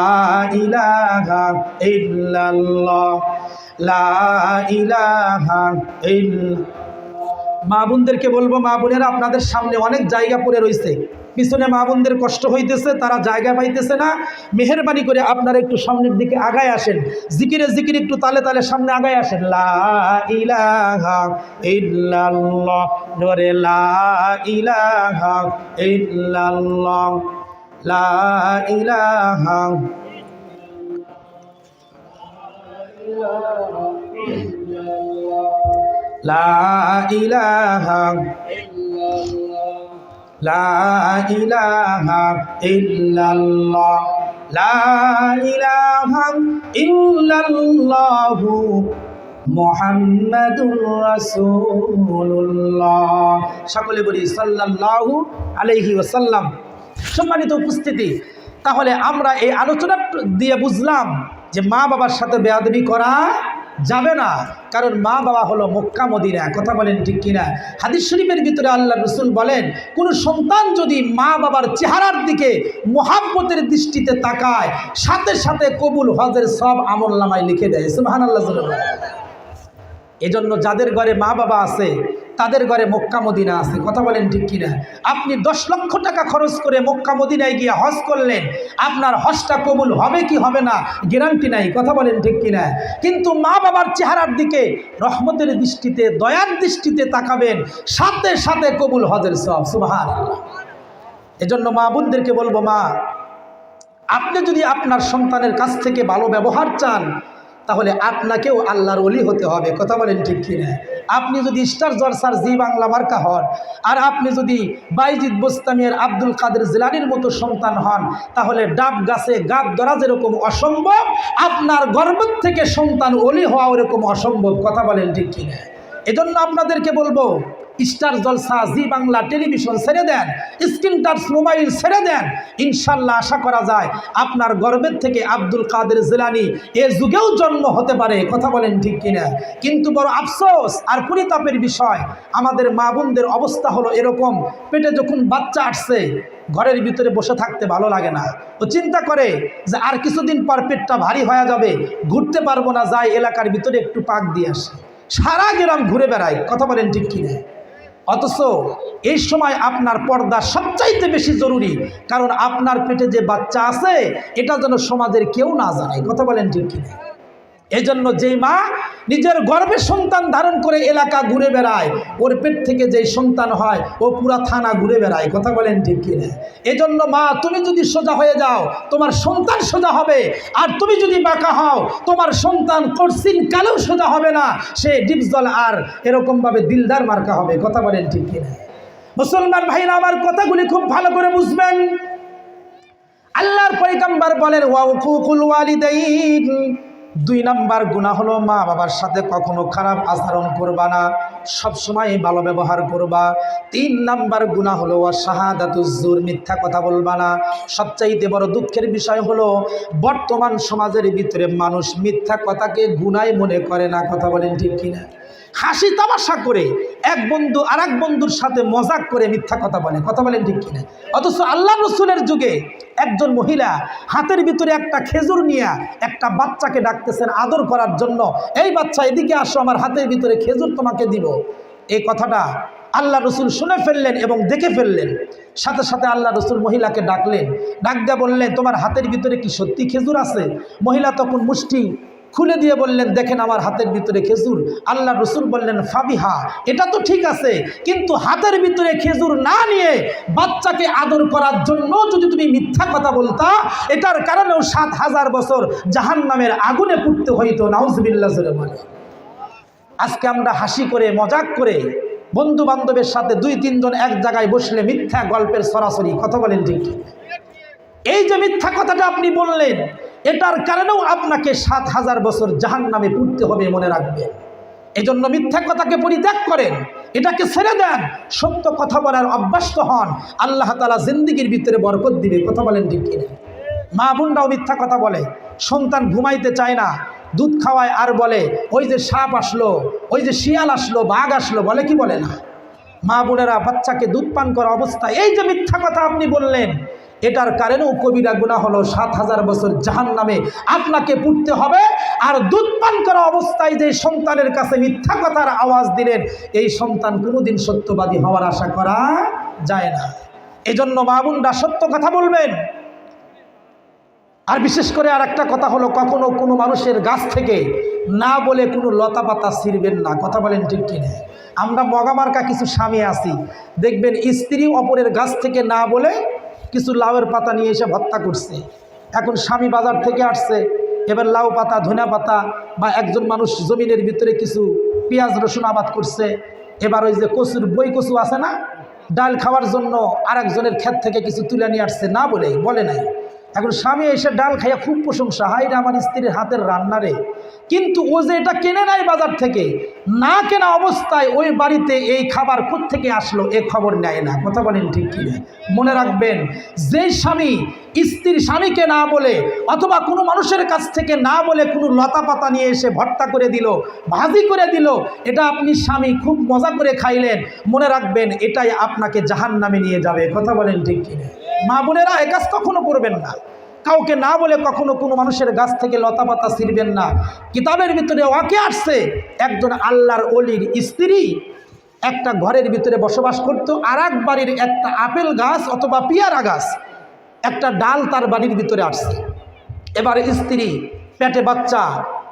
ইলাহা ইল্লাল্লাহ, লা ইলাহা ইল্লাল্লাহ। মা বোনদেরকে বলবো, মা বোনেরা আপনাদের সামনে অনেক জায়গা পড়ে রয়েছে, পিছনে মা বোনদের কষ্ট হইতেছে, তারা জায়গা পাইতেছে না। মেহেরবানি করে আপনারা একটু সামনের দিকে আগায় আসেন, জিকিরে জিকির একটু তালে তালে সামনে আগায় আসেন। লা ইলাহা ইল্লাল্লাহ, জোরে লা ইলাহা ইল্লাল্লাহ, লা ইলাহা লা ইলাহা লা ইলাহা ইল্লাল্লাহ, লা ইলাহা ইল্লাল্লাহু মুহাম্মাদুর রাসূলুল্লাহ। সকলে বলি সাল্লাল্লাহু আলাইহি ওয়াসাল্লাম। সম্মানিত উপস্থিতি, তাহলে আমরা এই আলোচনা দিয়ে বুঝলাম যে মা বাবার সাথে বেয়াদবি করা যাবে না, কারণ মা বাবা হলো মক্কা মদিনা। কথা বলেন ঠিক কিনা? হাদিস শরীফের ভিতরে আল্লাহ রাসূল বলেন, কোনো সন্তান যদি মা বাবার চেহারার দিকে মুহাব্বতের দৃষ্টিতে তাকায়, সাথে সাথে কবুল হজের সব আমলনামায় লিখে দেয়। সুবহানাল্লাহ। এজন্য যাদের ঘরে মা বাবা আছে, তাদের ঘরে মক্কা মদিনা আছে। কথা বলেন ঠিক কিনা? আপনি 10 লক্ষ টাকা খরচ করে মক্কা মদিনায় গিয়ে হজ করলেন, আপনার হজটা কবুল হবে কি হবে না গ্যারান্টি নাই। কথা বলেন ঠিক কিনা? কিন্তু মা বাবার চেহারার দিকে রহমতের দৃষ্টিতে, দয়ার দৃষ্টিতে তাকাবেন, সাথে সাথে কবুল হজের সওয়াব। সুবহানাল্লাহ। এজন্য মা বোনদেরকে বলবো, মা, আপনি যদি আপনার সন্তানের কাছ থেকে ভালো ব্যবহার চান, তাহলে আপনাকেও আল্লাহর ওলি হতে হবে। কথা বলেন ঠিক কিনা? আপনি যদি স্টার জলসার জি বাংলা মার্কা হন, আর আপনি যদি বাইজিদ বোস্তামির আব্দুল কাদের জিলানির মতো সন্তান হন, তাহলে ডাব গাছে গাব ধরা যেরকম অসম্ভব, আপনার গর্ভ থেকে সন্তান ওলি হওয়া ওরকম অসম্ভব। কথা বলেন ঠিক কিনা? এজন্য আপনাদেরকে বলবো, স্টার জলসা, জি বাংলা টেলিভিশন ছেড়ে দেন, স্ক্রিন টাচ মোবাইল ছেড়ে দেন। ইনশাল্লাহ আশা করা যায় আপনার গর্ভের থেকে আব্দুল কাদের জিলানী এ যুগেও জন্ম হতে পারে। কথা বলেন ঠিক কিনা? কিন্তু বড় আফসোস আর পরিতাপের বিষয়, আমাদের মা বোনদের অবস্থা হলো এরকম, পেটে যখন বাচ্চা আসছে, ঘরের ভিতরে বসে থাকতে ভালো লাগে না। ও চিন্তা করে যে আর কিছুদিন পর পেটটা ভারী হয়ে যাবে, ঘুরতে পারবো না, যাই এলাকার ভিতরে একটু পাক দিয়ে আসে, সারা গ্রাম ঘুরে বেড়ায়। কথা বলেন ঠিক কিনা? অথচ এই সময় আপনার পর্দা সবচাইতে বেশি জরুরি, কারণ আপনার পেটে যে বাচ্চা আছে এটা যেন সমাজের কেউ না জানে। কথা বলেন ঠিক কিনা? এজন্য যেই মা নিজের গর্ভে সন্তান ধারণ করে এলাকা ঘুরে বেড়ায়, ওর পেট থেকে যেই সন্তান হয় ও পুরা থানা ঘুরে বেড়ায়। কথা বলেন ঠিক কিনা? এজন্য মা, তুমি যদি সোজা হয়ে যাও তোমার সন্তান সোজা হবে, আর তুমি যদি বাঁকা হও তোমার সন্তান কঠিন কালেও সোজা হবে না, সে ডিপজল আর এরকমভাবে দিলদার মার্কা হবে। কথা বলেন ঠিক কিনা? মুসলমান ভাইরা আমার কথাগুলি খুব ভালো করে বুঝবেন। আল্লাহর পয়গম্বর বলেন ওয়া উকুকুল ওয়ালিদাইন, 2 নাম্বার গুনাহ হলো মা বাবার সাথে কখনো খারাপ আচরণ করবা না, সবসময় ভালো ব্যবহার করবা। 3 নাম্বার গুনাহ হলো শাহাদাতুজ জুর, মিথ্যা কথা বলবা না। সবচাইতে বড় দুঃখের বিষয় হলো বর্তমান সমাজের ভিতরে মানুষ মিথ্যা কথাকে গুনাহ মনে করে না। কথা বলেন ঠিক কিনা? হাসি তামাশা করে এক বন্ধু আর এক বন্ধুর সাথে মজাক করে মিথ্যা কথা বলে। কথা বলেন ঠিক কিনা? অথচ আল্লাহ রসুলের যুগে একজন মহিলা হাতের ভিতরে একটা খেজুর নিয়ে একটা বাচ্চাকে ডাকতেছেন আদর করার জন্য, এই বাচ্চা এদিকে আসো, আমার হাতের ভিতরে খেজুর তোমাকে দিব। এই কথাটা আল্লাহ রসুল শুনে ফেললেন এবং দেখে ফেললেন। সাথে সাথে আল্লাহ রসুল মহিলাকে ডাকলেন, ডাক দিয়ে বললেন তোমার হাতের ভিতরে কি সত্যি খেজুর আছে? মহিলা তখন মুষ্টি খুলে দিয়ে বললেন দেখেন আমার হাতের ভিতরে খেজুর। আল্লাহ রসুল বললেন ফাবিহা, এটা তো ঠিক আছে, কিন্তু হাতের ভিতরে খেজুর না নিয়ে বাচ্চাকে আদর করার জন্য যদি তুমি মিথ্যা কথা বলতা, এটার কারণেও 7000 বছর জাহান্নামের আগুনে পুড়তে হইতো। নাউজুবিল্লাহ জোরে বলে। আজকে আমরা হাসি করে মজাক করে বন্ধু বান্ধবের সাথে 2-3 জন এক জায়গায় বসলে মিথ্যা গল্পের সরাসরি। কথা বলেন ঠিক? এই যে মিথ্যা কথাটা আপনি বললেন, এটার কারণেও আপনাকে 7000 বছর জাহান্নামে পুড়তে হবে, মনে রাখবেন। এজন্য মিথ্যা কথাকে পরিত্যাগ করেন, এটাকে ছেড়ে দেন, সত্য কথা বলার অভ্যস্ত হন, আল্লাহ তাআলা জিন্দেগির ভিতরে বরকত দিবে। কথা বলেন ঠিক কিনা? মা বোনরাও মিথ্যা কথা বলে, সন্তান ঘুমাইতে চায় না, দুধ খাওয়ায় আর বলে ওই যে সাপ আসলো, ওই যে শিয়াল আসলো, বাঘ আসলো, বলে কি বলে না? মা বোনেরা বাচ্চাকে দুধ পান করা অবস্থায় এই যে মিথ্যা কথা আপনি বললেন, এটার কারণেও কবিরা গুনাহ হলো, 7000 বছর জাহান্নামে আপনাকে পুড়তে হবে। আর দুধ পান করা অবস্থায় যে সন্তানের কাছে মিথ্যা কথার আওয়াজ দিলেন, এই সন্তান কোনোদিন সত্যবাদী হওয়ার আশা করা যায় না। এজন্য মা বোনরা সত্য কথা বলবেন। আর বিশেষ করে আর একটা কথা হলো, কখনো কোনো মানুষের গাছ থেকে না বলে কোনো লতা পাতা ছিঁড়বেন না। কথা বলেন ঠিক কিনা? আমরা মগামার্কা কিছু স্বামী আছি, দেখবেন স্ত্রী অপরের গাছ থেকে না বলে কিছু লাউয়ের পাতা নিয়ে এসে ভর্তা করছে। এখন স্বামী বাজার থেকে আসছে, এবার লাউ পাতা, ধনিয়া পাতা, বা একজন মানুষ জমিনের ভিতরে কিছু পেঁয়াজ রসুন আবাদ করছে, এবার ওই যে কচুর বই কচু আছে না, ডাল খাওয়ার জন্য আরেকজনের ক্ষেত থেকে কিছু তুলে নিয়ে আসছে, না বলে নাই। এখন স্বামী এসে ডাল খাইয়া খুব প্রশংসা, হাই রে আমার স্ত্রীর হাতের রান্না রে। কিন্তু ও যে এটা কেনে নাই বাজার থেকে, না কেনা অবস্থায় ওই বাড়িতে এই খাবার কোত্থেকে আসলো এ খবর নেয় না। কথা বলেন ঠিক কি না? মনে রাখবেন, যেই স্বামী স্ত্রীর স্বামীকে না বলে অথবা কোনো মানুষের কাছ থেকে না বলে কোনো লতা পাতা নিয়ে এসে ভর্তা করে দিল, ভাজি করে দিল, এটা আপনি স্বামী খুব মজা করে খাইলেন, মনে রাখবেন এটাই আপনাকে জাহান্নামে নিয়ে যাবে। কথা বলেন ঠিক কি না? মা বোনেরা এ কাজ কখনো করবেন না। কাউকে না বলে কখনো কোনো মানুষের গাছ থেকে লতা পাতা ছিঁড়বেন না। কিতাবের ভিতরে ওয়াকে আসছে, একজন আল্লাহর ওলির স্ত্রী একটা ঘরের ভিতরে বসবাস করত, আর এক বাড়ির একটা আপেল গাছ অথবা পেয়ারা গাছ, একটা ডাল তার বাড়ির ভিতরে আসছে। এবার স্ত্রী পেটে বাচ্চা,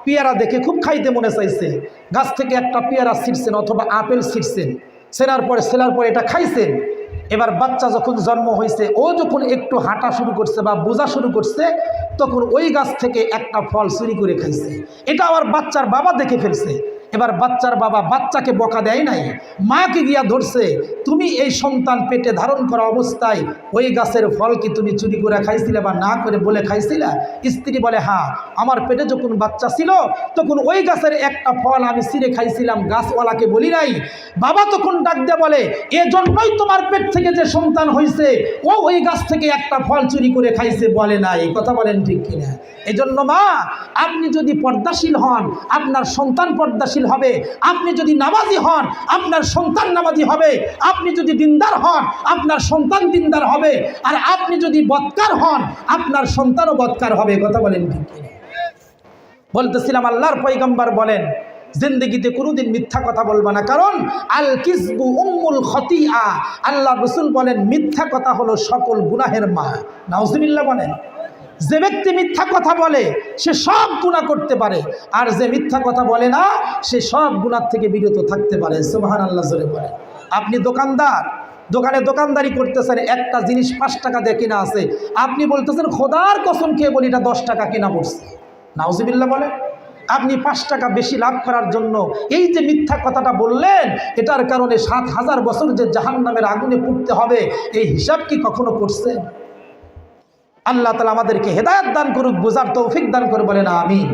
পেয়ারা দেখে খুব খাইতে মনে চাইছে, গাছ থেকে একটা পেয়ারা ছিঁড়ছেন অথবা আপেল ছিঁড়ছেন, সেলার পরে এটা খাইছেন। এবার বাচ্চা যখন জন্ম হয়েছে, ও যখন একটু হাঁটা শুরু করছে বা বোঝা শুরু করছে, তখন ওই গাছ থেকে একটা ফল চুরি করে খাইছে। এটা আবার বাচ্চার বাবা দেখে ফেলছে। এবার বাচ্চার বাবা বাচ্চাকে বকা দেয় নাই, মাকে গিয়া ধরছে, তুমি এই সন্তান পেটে ধারণ করা অবস্থায় ওই গাছের ফল কি তুমি চুরি করে খাইছিলে বা না করে বলে খাইছিলা? স্ত্রী বলে হ্যাঁ, আমার পেটে যখন বাচ্চা ছিল তখন ওই গাছের একটা ফল আমি ছিঁড়ে খাইছিলাম, গাছওয়ালাকে বলি নাই। বাবা তখন ডাক দিয়ে বলে, এজন্যই তোমার পেট থেকে যে সন্তান হয়েছে ও ওই গাছ থেকে একটা ফল চুরি করে খাইছে, বলে নাই। কথা বলেন ঠিক কিনা? এজন্য মা, আপনি যদি পর্দাশীল হন আপনার সন্তান পর্দাশীল হবে, আপনি যদি নামাজি হন আপনার সন্তান নামাজি হবে, আপনি যদি দিনদার হন আপনার সন্তান দিনদার হবে, আর আপনি যদি বদকার হন আপনার সন্তানও বদকার হবে। কথা বলেন ঠিক কিনা? বলতেছিলাম আল্লাহর পয়গম্বর বলেন, জিন্দেগিতে কোনোদিন মিথ্যা কথা বলবা না, কারণ আল কিসবু উম্মুল খতিয়া। আল্লাহ রাসূল বলেন মিথ্যা কথা হলো সকল গুনাহের মা। নাউজুবিল্লাহ বলেন। যে ব্যক্তি মিথ্যা কথা বলে সে সব গুনাহ করতে পারে, আর যে মিথ্যা কথা বলে না সে সব গুনাহ থেকে বিরত থাকতে পারে। সুবহানাল্লাহ জোরে বলেন। আপনি দোকানদার, দোকানে দোকানদারি করতেছেন, একটা জিনিস 5 টাকা দিয়ে কিনা আছে, আপনি বলতেছেন খোদার কসম খেয়ে বলি এটা 10 টাকা কিনা পড়ছে। নাউজুবিল্লাহ বলে। আপনি 5 টাকা বেশি লাভ করার জন্য এই যে মিথ্যা কথাটা বললেন, এটার কারণে 7000 বছর যে জাহান্নামের আগুনে পুড়তে হবে, এই হিসাব কি কখনো করছেন? আল্লাহ তাআলা আমাদেরকে হেদায়েত দান করুক, বুঝার তৌফিক দান করে, বলেন আমিন।